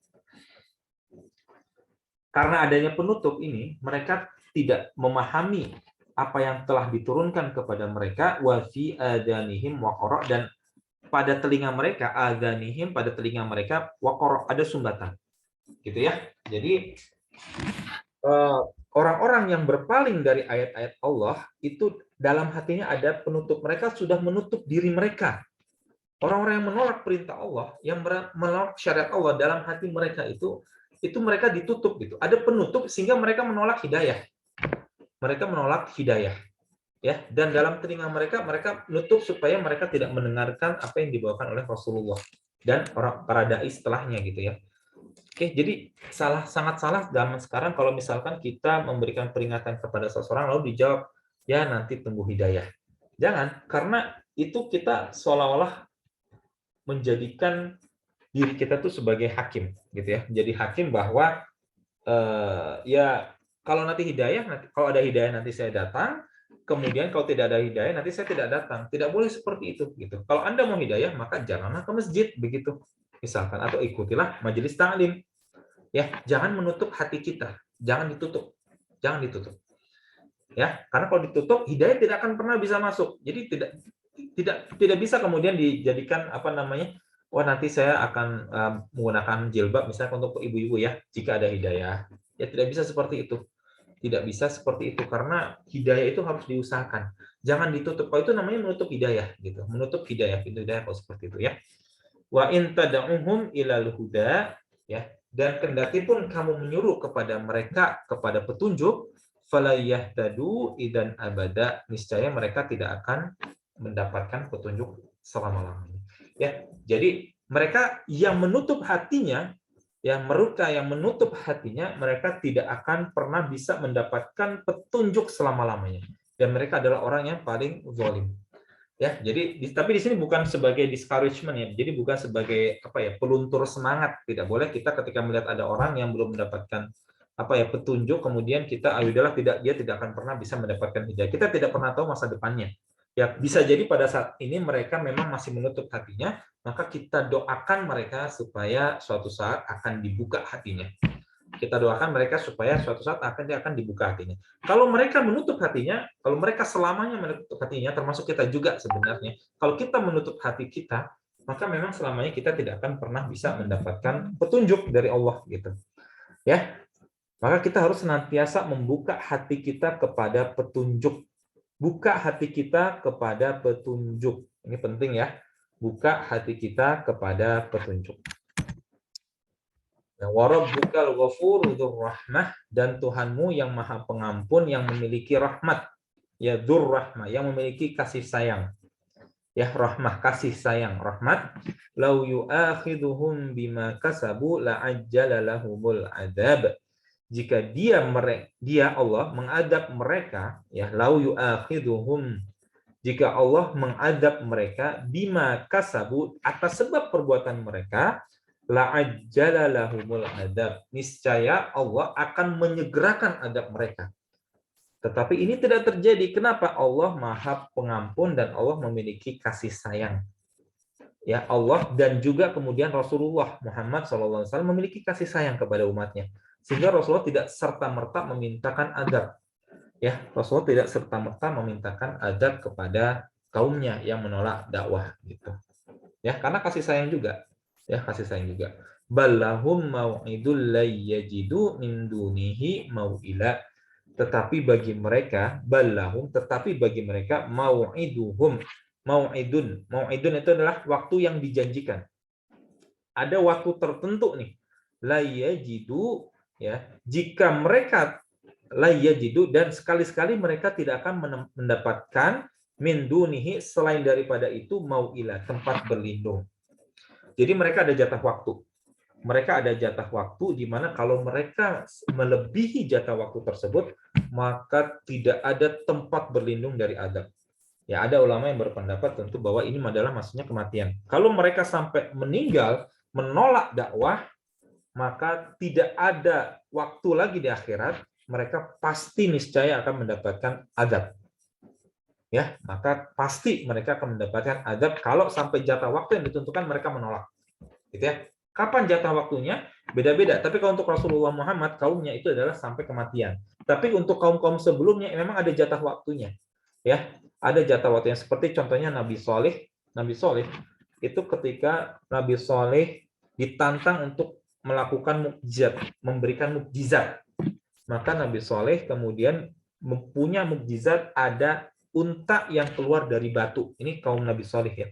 A: karena adanya penutup ini, mereka tidak memahami apa yang telah diturunkan kepada mereka, wa fi adanihim waqara, dan pada telinga mereka, adhanihim, pada telinga mereka, waqar, ada sumbatan. Gitu ya. Jadi orang-orang yang berpaling dari ayat-ayat Allah itu dalam hatinya ada penutup, mereka sudah menutup diri mereka. Orang-orang yang menolak perintah Allah, yang menolak syariat Allah dalam hati mereka itu mereka ditutup gitu. Ada penutup sehingga mereka menolak hidayah. Mereka menolak hidayah. Ya, dan dalam telinga mereka nutup supaya mereka tidak mendengarkan apa yang dibawakan oleh Rasulullah dan orang para dai setelahnya gitu ya. Oke, jadi sangat salah zaman sekarang kalau misalkan kita memberikan peringatan kepada seseorang lalu dijawab ya nanti tunggu hidayah. Jangan, karena itu kita seolah-olah menjadikan diri kita tuh sebagai hakim gitu ya. Jadi hakim bahwa ya kalau nanti hidayah, kalau ada hidayah nanti saya datang, kemudian kalau tidak ada hidayah nanti saya tidak datang. Tidak boleh seperti itu gitu. Kalau Anda mau hidayah maka janganlah ke masjid begitu. Misalkan, atau ikutilah majelis ta'lim. Ya, jangan menutup hati kita. Jangan ditutup. Jangan ditutup. Ya, karena kalau ditutup hidayah tidak akan pernah bisa masuk. Jadi tidak bisa kemudian dijadikan apa namanya? Wah, nanti saya akan menggunakan jilbab misalnya untuk ibu-ibu ya, jika ada hidayah. Ya tidak bisa seperti itu. Tidak bisa seperti itu karena hidayah itu harus diusahakan. Jangan ditutup. Kalau itu namanya menutup hidayah gitu. Menutup hidayah, pintu hidayah kalau seperti itu ya. Wa in tad'uhum ilal huda, ya, dan kendati pun kamu menyuruh kepada mereka kepada petunjuk, fala yahtadu idan abada, niscaya mereka tidak akan mendapatkan petunjuk selama-lamanya. Ya, jadi mereka yang menutup hatinya, yang mereka yang menutup hatinya, mereka tidak akan pernah bisa mendapatkan petunjuk selama-lamanya. Dan mereka adalah orang yang paling zalim. Ya, jadi tapi di sini bukan sebagai discouragement ya. Jadi bukan sebagai apa ya, peluntur semangat. Tidak boleh kita ketika melihat ada orang yang belum mendapatkan apa ya, petunjuk, kemudian kita udahlah, dia tidak akan pernah bisa mendapatkan hidayah. Kita tidak pernah tahu masa depannya. Ya, bisa jadi pada saat ini mereka memang masih menutup hatinya, maka kita doakan mereka supaya suatu saat akan dibuka hatinya. Kita doakan mereka supaya suatu saat akan dibuka hatinya. Kalau mereka menutup hatinya, kalau mereka selamanya menutup hatinya, termasuk kita juga sebenarnya, kalau kita menutup hati kita, maka memang selamanya kita tidak akan pernah bisa mendapatkan petunjuk dari Allah gitu. Ya. Maka kita harus senantiasa membuka hati kita kepada petunjuk. Buka hati kita kepada petunjuk. Ini penting ya. Buka hati kita kepada petunjuk. Warabbukal ghafuru dzur rahmah, dan Tuhanmu yang Maha Pengampun yang memiliki rahmat. Ya, dzur rahmah, yang memiliki kasih sayang. Ya, rahmah, kasih sayang, rahmat. Lau yu'akhiduhum bima kasabu la'ajjala lahumul adzab. Jika dia Allah mengadab mereka, ya, lau yu'akhiduhum, jika Allah mengadab mereka bima kasabu, atas sebab perbuatan mereka, la'ajjala lahumul adab, niscaya Allah akan menyegerakan adab mereka. Tetapi ini tidak terjadi. Kenapa? Allah Maha Pengampun dan Allah memiliki kasih sayang. Ya, Allah dan juga kemudian Rasulullah Muhammad SAW memiliki kasih sayang kepada umatnya. Sehingga Rasulullah tidak serta-merta memintakan adab. Ya, Rasulullah tidak serta-merta memintakan adab kepada kaumnya yang menolak dakwah gitu. Ya, karena kasih sayang juga. Ya, kasih sayang juga. Ballahum mau'idul layyajidu min dunihi mau'ila. Tetapi bagi mereka, mau'iduhum. Mau'idun itu adalah waktu yang dijanjikan. Ada waktu tertentu nih. Layyajidu, ya. Jika mereka layyajidu, dan sekali-sekali mereka tidak akan mendapatkan min dunihi, selain daripada itu, mau'ila, tempat berlindung. Jadi mereka ada jatah waktu. Mereka ada jatah waktu di mana kalau mereka melebihi jatah waktu tersebut, maka tidak ada tempat berlindung dari azab. Ya, ada ulama yang berpendapat tentu bahwa ini adalah maksudnya kematian. Kalau mereka sampai meninggal menolak dakwah, maka tidak ada waktu lagi di akhirat, mereka pasti niscaya akan mendapatkan azab. Ya, maka pasti mereka akan mendapatkan azab kalau sampai jatah waktu yang ditentukan mereka menolak. Gitu ya. Kapan jatah waktunya? Beda-beda. Tapi kalau untuk Rasulullah Muhammad, kaumnya itu adalah sampai kematian. Tapi untuk kaum-kaum sebelumnya memang ada jatah waktunya. Ya, ada jatah waktunya. Seperti contohnya Nabi Soleh. Nabi Soleh itu ketika Nabi Soleh ditantang untuk melakukan mukjizat, memberikan mukjizat. Maka Nabi Soleh kemudian mempunyai mukjizat, ada unta yang keluar dari batu. Ini kaum Nabi Soleh ya.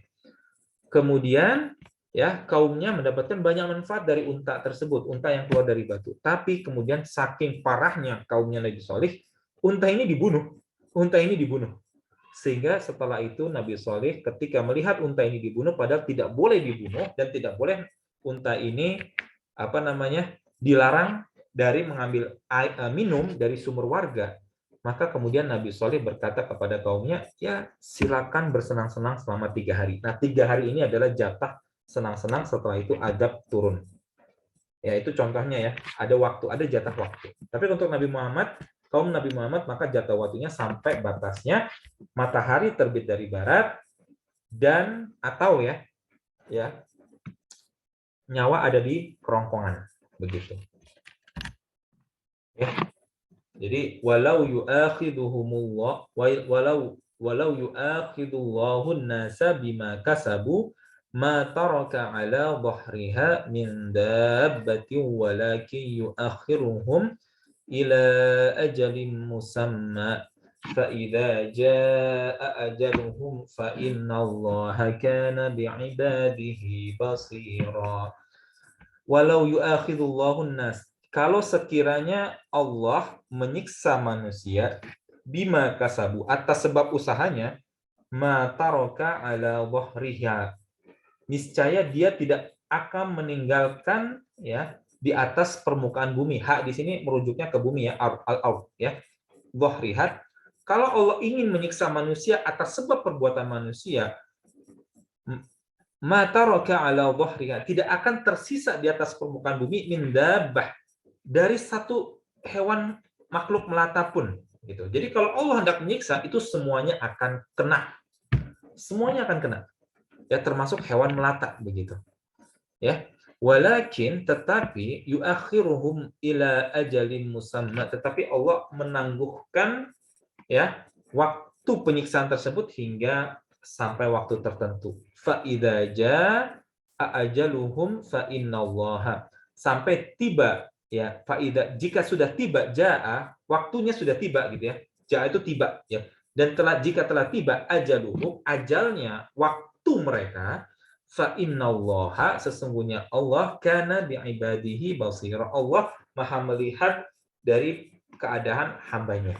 A: Kemudian ya kaumnya mendapatkan banyak manfaat dari unta tersebut, unta yang keluar dari batu. Tapi kemudian saking parahnya kaumnya Nabi Soleh, unta ini dibunuh. Unta ini dibunuh. Sehingga setelah itu Nabi Soleh ketika melihat unta ini dibunuh, padahal tidak boleh dibunuh dan tidak boleh unta ini dilarang dari mengambil air, minum dari sumur warga, maka kemudian Nabi Soleh berkata kepada kaumnya, ya silakan bersenang-senang selama 3 hari. Nah 3 hari ini adalah jatah senang-senang, setelah itu adab turun. Ya itu contohnya ya, ada waktu, ada jatah waktu. Tapi untuk Nabi Muhammad, kaum Nabi Muhammad, maka jatah waktunya sampai batasnya matahari terbit dari barat dan atau ya nyawa ada di kerongkongan, begitu. Ya. Jadi walau yu'akhiduhumullah walau yu'akhidullahu an-nasa bima kasabu ma taraka ala dhahriha min dabbatin walakin yu'akhiruhum ila ajalin musamma fa idza jaa ajaluhum fa innallaha kana bi'ibadihi basira. Walau yu'akhidullahu an-nas, kalau sekiranya Allah menyiksa manusia bima kasabu, atas sebab usahanya, ma taraka ala dhahriha, niscaya dia tidak akan meninggalkan ya di atas permukaan bumi. Hak di sini merujuknya ke bumi ya, al-ard ya. Dhahriha, kalau Allah ingin menyiksa manusia atas sebab perbuatan manusia, mata roka ala dhahriha, tidak akan tersisa di atas permukaan bumi min dabbah, dari satu hewan makhluk melata pun gitu. Jadi kalau Allah hendak menyiksa, itu semuanya akan kena. Semuanya akan kena. Ya termasuk hewan melata begitu. Ya. Walakin tetapi yuakhiruhum ila ajalin musamma, tetapi Allah menangguhkan ya waktu penyiksaan tersebut hingga sampai waktu tertentu. Fa idza jaa ajaluhum fa innallaha, sampai tiba ya, fa idza, jika sudah tiba, jaa waktunya sudah tiba gitu ya. Jaa itu tiba ya. Dan jika telah tiba ajaluhum, ajalnya, waktu mereka, fa innallaha, sesungguhnya Allah kana bi'ibadihi basira, Allah Maha melihat dari keadaan hambanya.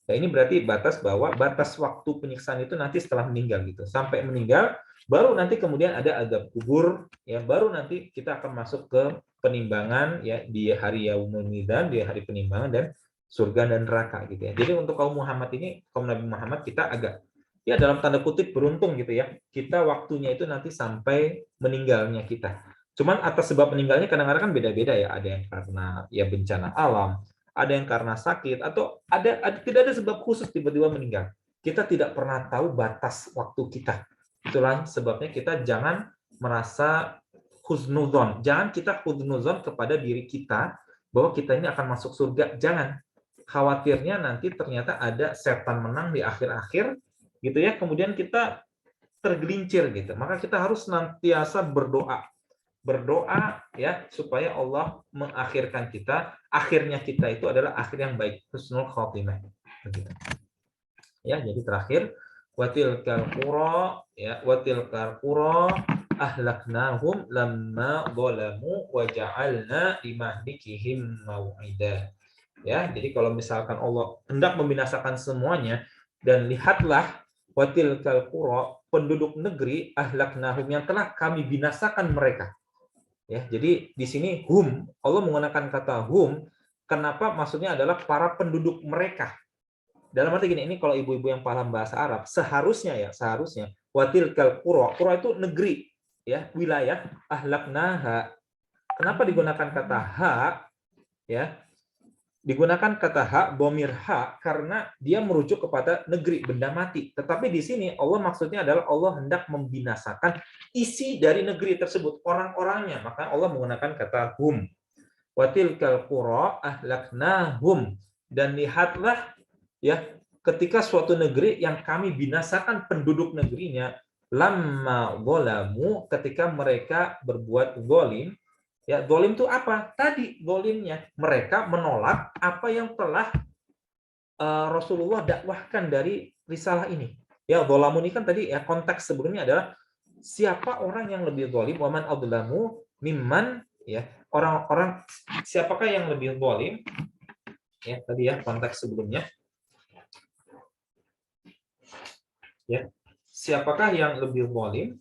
A: Nah, ini berarti batas bahwa batas waktu penyiksaan itu nanti setelah meninggal gitu. Sampai meninggal, baru nanti kemudian ada azab kubur, ya baru nanti kita akan masuk ke penimbangan ya di hari yaumul mizan, di hari penimbangan dan surga dan neraka gitu ya. Jadi untuk kaum Muhammad ini, kaum Nabi Muhammad, kita agak ya dalam tanda kutip beruntung gitu ya. Kita waktunya itu nanti sampai meninggalnya kita. Cuman atas sebab meninggalnya kadang-kadang kan beda-beda ya. Ada yang karena ya bencana alam, ada yang karena sakit, atau tidak ada sebab khusus tiba-tiba meninggal. Kita tidak pernah tahu batas waktu kita. Itulah sebabnya kita jangan merasa husnuzon. Jangan kita husnuzon kepada diri kita bahwa kita ini akan masuk surga. Jangan. Khawatirnya nanti ternyata ada setan menang di akhir-akhir gitu ya. Kemudian kita tergelincir gitu. Maka kita harus senantiasa berdoa ya supaya Allah mengakhirkan kita, akhirnya kita itu adalah akhir yang baik, husnul khotimah. Begitu. Ya, jadi terakhir watilkal qura ya, watilkal qura ahlaknahum lamma zalamu wa ja'alna limahlikihim mau'ida. Ya, jadi kalau misalkan Allah hendak membinasakan semuanya, dan lihatlah watilkal qura, penduduk negeri, ahlaknahum, yang telah kami binasakan mereka. Ya, jadi di sini hum, Allah menggunakan kata hum, kenapa? Maksudnya adalah para penduduk mereka. Dalam arti gini, ini kalau ibu-ibu yang paham bahasa Arab, seharusnya watilkal qura, qura itu negeri, ya, wilayah, ahlaknaha. Kenapa digunakan kata ha? Ya, digunakan kata hak, bomir hak, karena dia merujuk kepada negeri, benda mati. Tetapi di sini Allah maksudnya adalah Allah hendak membinasakan isi dari negeri tersebut, orang-orangnya. Maka Allah menggunakan kata hum. Watilkal qura ahlaknahum. Dan lihatlah ya, ketika suatu negeri yang kami binasakan penduduk negerinya, lamma zalamu, ketika mereka berbuat zalim. Ya, zalim itu apa? Tadi zalimnya mereka menolak apa yang telah Rasulullah dakwahkan dari risalah ini. Ya, zalamu ini kan tadi ya konteks sebelumnya adalah siapa orang yang lebih zalim, waman adlamu mimman, ya, orang-orang siapakah yang lebih zalim? Ya, tadi ya konteks sebelumnya. Ya. Siapakah yang lebih zalim?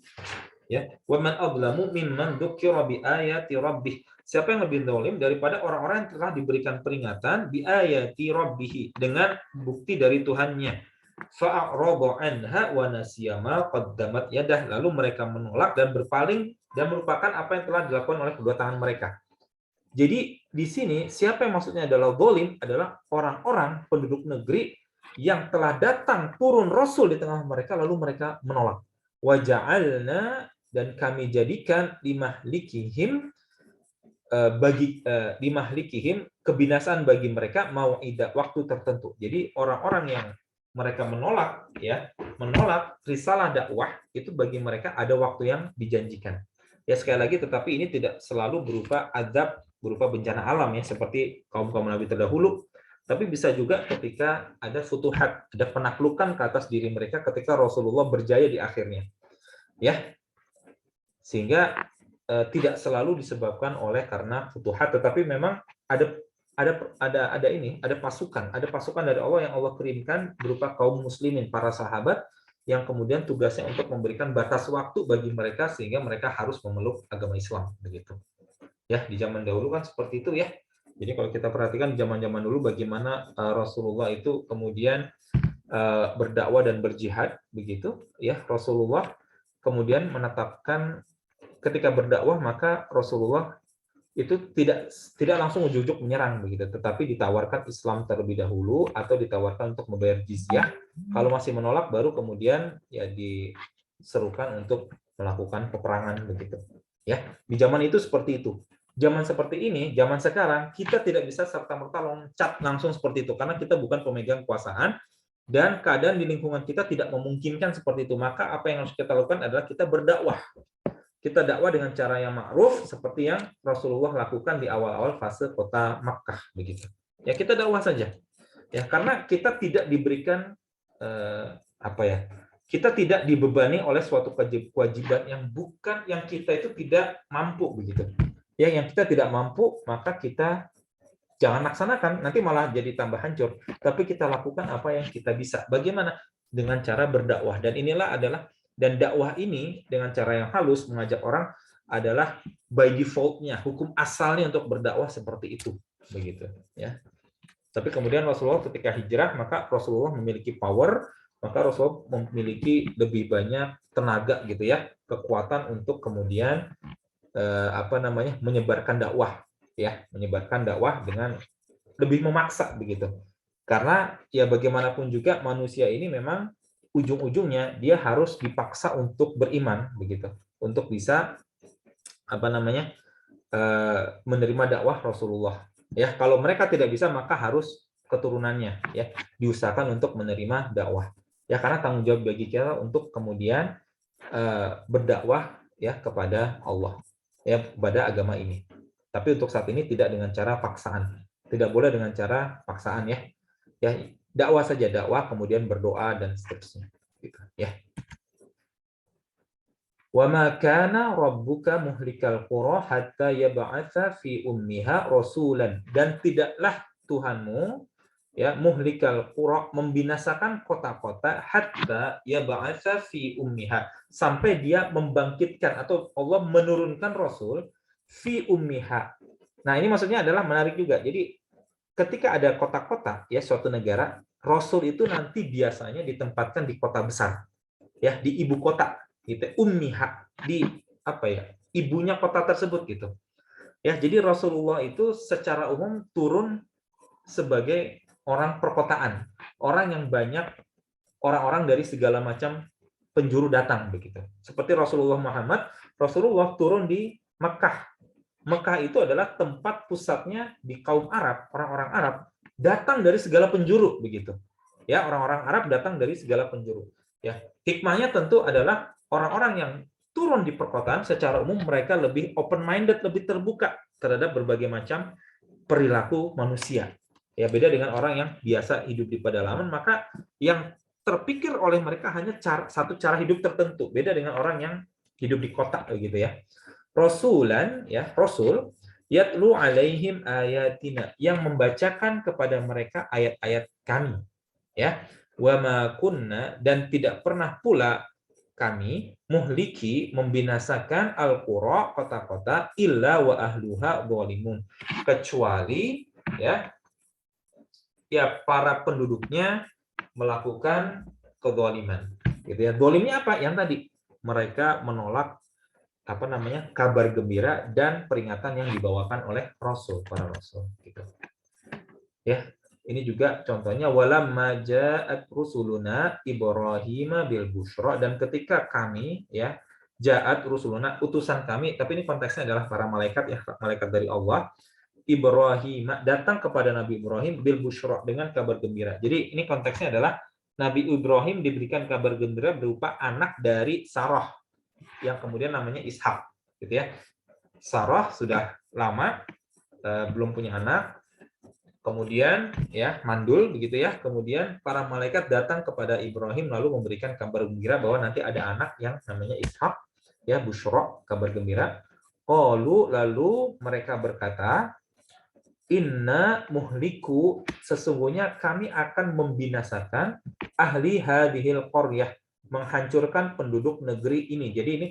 A: Ya, waman adlamu mimman dzukira bi ayati rabbih. Siapa yang lebih zalim daripada orang-orang yang telah diberikan peringatan bi ayati rabbih, dengan bukti dari Tuhannya. Fa'arada anha wa nasiya ma qaddamat yadah, lalu mereka menolak dan berpaling dan merupakan apa yang telah dilakukan oleh kedua tangan mereka. Jadi di sini siapa yang maksudnya adalah zalim adalah orang-orang penduduk negeri yang telah datang turun Rasul di tengah mereka lalu mereka menolak. Waja'alna, dan kami jadikan limahlikihim limahlikihim kebinasaan bagi mereka mau'idah, waktu tertentu. Jadi orang-orang yang mereka menolak, ya, menolak risalah dakwah itu bagi mereka ada waktu yang dijanjikan. Ya, sekali lagi, tetapi ini tidak selalu berupa azab, berupa bencana alam ya seperti kaum-kaum Nabi terdahulu, tapi bisa juga ketika ada futuhat, ada penaklukan ke atas diri mereka ketika Rasulullah berjaya di akhirnya. Ya. Sehingga tidak selalu disebabkan oleh karena futuhat, tetapi memang ada pasukan dari Allah yang Allah kirimkan berupa kaum muslimin, para sahabat yang kemudian tugasnya untuk memberikan batas waktu bagi mereka sehingga mereka harus memeluk agama Islam, begitu. Ya, di zaman dahulu kan seperti itu ya. Jadi kalau kita perhatikan zaman-zaman dulu bagaimana Rasulullah itu kemudian berdakwah dan berjihad, begitu ya. Rasulullah kemudian menetapkan ketika berdakwah maka Rasulullah itu tidak langsung ujuk-ujuk menyerang begitu, tetapi ditawarkan Islam terlebih dahulu atau ditawarkan untuk membayar jizyah. Kalau masih menolak baru kemudian ya diserukan untuk melakukan peperangan begitu. Ya, di zaman itu seperti itu. Zaman seperti ini, zaman sekarang kita tidak bisa serta-merta loncat langsung seperti itu karena kita bukan pemegang kekuasaan dan keadaan di lingkungan kita tidak memungkinkan seperti itu. Maka apa yang harus kita lakukan adalah kita berdakwah. Kita dakwah dengan cara yang ma'ruf seperti yang Rasulullah lakukan di awal-awal fase kota Makkah begitu. Ya, kita dakwah saja. Ya, karena kita tidak diberikan kita tidak dibebani oleh suatu kewajiban yang kita itu tidak mampu begitu. Ya, yang kita tidak mampu maka kita jangan laksanakan, nanti malah jadi tambah hancur. Tapi kita lakukan apa yang kita bisa. Bagaimana? Dengan cara berdakwah. Dan dakwah ini dengan cara yang halus mengajak orang adalah by default-nya, hukum asalnya untuk berdakwah seperti itu, begitu ya. Tapi kemudian Rasulullah ketika hijrah maka Rasulullah memiliki power, maka Rasulullah memiliki lebih banyak tenaga gitu ya, kekuatan untuk kemudian menyebarkan dakwah ya, menyebarkan dakwah dengan lebih memaksa begitu. Karena ya bagaimanapun juga manusia ini memang ujung-ujungnya dia harus dipaksa untuk beriman begitu, untuk bisa menerima dakwah Rasulullah. Ya, kalau mereka tidak bisa maka harus keturunannya ya diusahakan untuk menerima dakwah. Ya, karena tanggung jawab bagi kita untuk kemudian berdakwah ya kepada Allah, ya kepada agama ini. Tapi untuk saat ini tidak dengan cara paksaan. Tidak boleh dengan cara paksaan ya. Ya, dakwah saja, dakwah kemudian berdoa dan seterusnya gitu ya. Wa ma kana rabbuka muhlikal qura hatta yab'atsa fi ummiha rasulan, dan tidaklah Tuhanmu ya muhlikal qura, membinasakan kota-kota, hatta yab'atsa fi ummiha, sampai dia membangkitkan atau Allah menurunkan rasul fi ummiha. Nah, ini maksudnya adalah menarik juga. Jadi ketika ada kota-kota ya suatu negara, rasul itu nanti biasanya ditempatkan di kota besar. Ya, di ibu kota gitu. Ummiha, di ibunya kota tersebut gitu. Ya, jadi Rasulullah itu secara umum turun sebagai orang perkotaan, orang yang banyak orang-orang dari segala macam penjuru datang begitu. Seperti Rasulullah Muhammad, Rasulullah turun di Mekah. Mekah itu adalah tempat pusatnya di kaum Arab, orang-orang Arab datang dari segala penjuru begitu. Ya, orang-orang Arab datang dari segala penjuru. Ya, hikmahnya tentu adalah orang-orang yang turun di perkotaan secara umum mereka lebih open minded, lebih terbuka terhadap berbagai macam perilaku manusia. Ya, beda dengan orang yang biasa hidup di pedalaman, maka yang terpikir oleh mereka hanya satu cara hidup tertentu. Beda dengan orang yang hidup di kota gitu ya. Rasulan, ya, rasul yatlu alaihim ayatina, yang membacakan kepada mereka ayat-ayat kami, ya. Wa ma kunna, dan tidak pernah pula kami muhliki, membinasakan al-qura, kota-kota, illa wa ahluha dzalimun, kecuali ya para penduduknya melakukan kezaliman gitu ya. Zalimnya apa? Yang tadi mereka menolak kabar gembira dan peringatan yang dibawakan oleh para rasul gitu. Ya, ini juga contohnya walamma ja'at rusuluna Ibrahim bil busyra, dan ketika kami ja'at rusuluna, utusan kami, tapi ini konteksnya adalah para malaikat malaikat dari Allah, Ibrahim datang kepada Nabi Ibrahim bil busyra, dengan kabar gembira. Jadi ini konteksnya adalah Nabi Ibrahim diberikan kabar gembira berupa anak dari Sarah yang kemudian namanya Ishak gitu ya. Sarah sudah lama belum punya anak, kemudian mandul begitu ya. Kemudian para malaikat datang kepada Ibrahim lalu memberikan kabar gembira bahwa nanti ada anak yang namanya Ishak, ya, busyra, kabar gembira. Lalu mereka berkata, inna muhliku, sesungguhnya kami akan membinasakan ahli hadhil qaryah, menghancurkan penduduk negeri ini. Jadi ini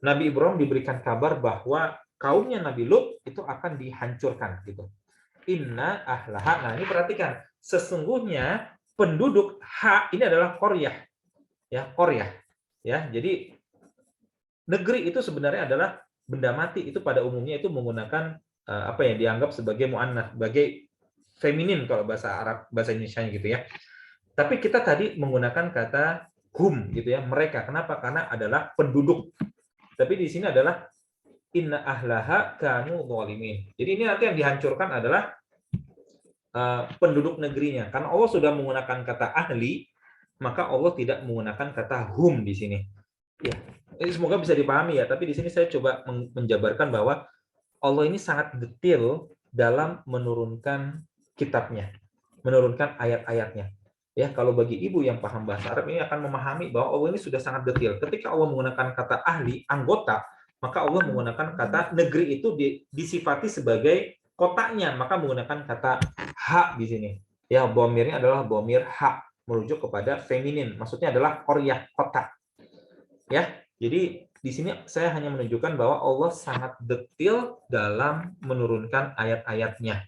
A: Nabi Ibrahim diberikan kabar bahwa kaumnya Nabi Lut itu akan dihancurkan gitu. Inna ahlaha. Nah, ini perhatikan, sesungguhnya penduduk ini adalah qaryah. Ya, qaryah. Ya, jadi negeri itu sebenarnya adalah benda mati, itu pada umumnya itu menggunakan apa yang dianggap sebagai muannats, sebagai feminin kalau bahasa Arab, bahasa Indonesianya gitu ya. Tapi kita tadi menggunakan kata hum gitu ya, mereka. Kenapa? Karena adalah penduduk. Tapi di sini adalah inna ahlaha kanu dzalimin. Jadi ini nanti yang dihancurkan adalah penduduk negerinya. Karena Allah sudah menggunakan kata ahli, maka Allah tidak menggunakan kata hum di sini. Ya, ini semoga bisa dipahami ya. Tapi di sini saya coba menjabarkan bahwa Allah ini sangat detail dalam menurunkan kitabnya, menurunkan ayat-ayatnya. Ya, kalau bagi ibu yang paham bahasa Arab ini akan memahami bahwa Allah ini sudah sangat detail. Ketika Allah menggunakan kata ahli, anggota, maka Allah menggunakan kata negeri itu disifati sebagai kotanya, maka menggunakan kata ha di sini. Ya, dhamirnya adalah dhamir ha, merujuk kepada feminin. Maksudnya adalah qaryah, kota. Ya, jadi di sini saya hanya menunjukkan bahwa Allah sangat detail dalam menurunkan ayat-ayatnya.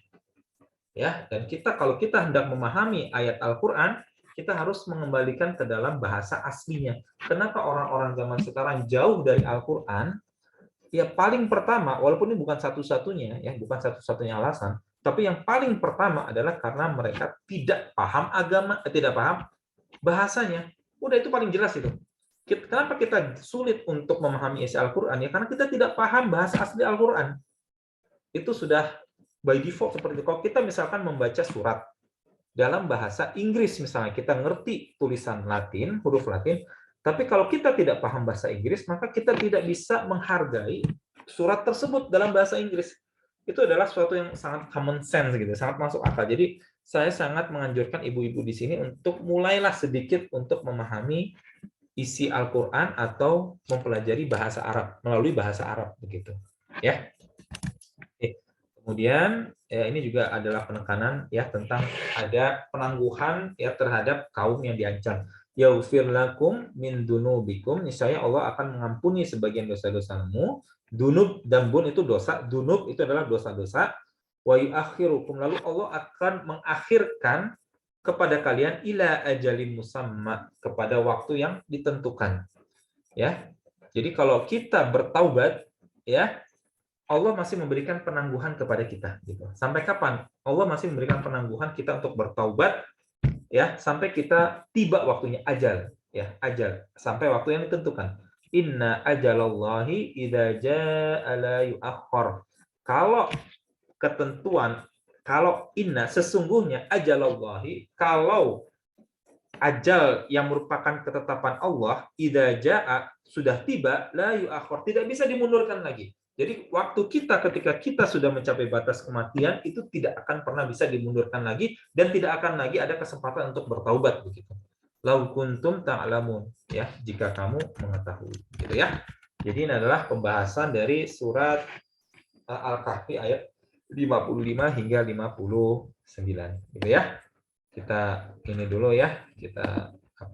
A: Ya, dan kalau kita hendak memahami ayat Al-Qur'an, kita harus mengembalikan ke dalam bahasa aslinya. Kenapa orang-orang zaman sekarang jauh dari Al-Qur'an? Ya, paling pertama, walaupun ini bukan satu-satunya ya, bukan satu-satunya alasan, tapi yang paling pertama adalah karena mereka tidak paham agama, tidak paham bahasanya. Udah, itu paling jelas itu. Kenapa kita sulit untuk memahami isi Al-Quran? Ya karena kita tidak paham bahasa asli Al-Quran. Itu sudah by default seperti itu. Kalau kita misalkan membaca surat dalam bahasa Inggris, misalnya kita ngerti tulisan Latin, huruf Latin, tapi kalau kita tidak paham bahasa Inggris, maka kita tidak bisa menghargai surat tersebut dalam bahasa Inggris. Itu adalah sesuatu yang sangat common sense gitu, sangat masuk akal. Jadi saya sangat menganjurkan ibu-ibu di sini untuk mulailah sedikit untuk memahami isi Al-Quran atau mempelajari bahasa Arab melalui bahasa Arab begitu ya. Kemudian ini juga adalah penekanan ya tentang ada penangguhan ya terhadap kaum yang diancam. Yaghfir lakum min dunubikum, niscaya Allah akan mengampuni sebagian dosa-dosamu. Dunub dan bun itu dosa, dunub itu adalah dosa-dosa. Wa yuakhirukum, lalu Allah akan mengakhirkan kepada kalian ila ajalin musamma, kepada waktu yang ditentukan. Ya. Jadi kalau kita bertaubat ya, Allah masih memberikan penangguhan kepada kita gitu. Sampai kapan? Allah masih memberikan penangguhan kita untuk bertaubat ya, sampai kita tiba waktunya ajal ya, ajal, sampai waktu yang ditentukan. Inna ajalallahi idza jaa la yuakhkhar. Kalau ketentuan, kalau inna sesungguhnya ajalallahi, kalau ajal yang merupakan ketetapan Allah, idza jaa, sudah tiba, la yu'akhir, tidak bisa dimundurkan lagi. Jadi waktu kita ketika kita sudah mencapai batas kematian itu tidak akan pernah bisa dimundurkan lagi dan tidak akan lagi ada kesempatan untuk bertaubat begitu. Lau kuntum ta'lamun, ya, jika kamu mengetahui, gitu ya. Jadi ini adalah pembahasan dari surat Al-Kahfi ayat 55 hingga 59, gitu ya. Kita ini dulu ya, kita stop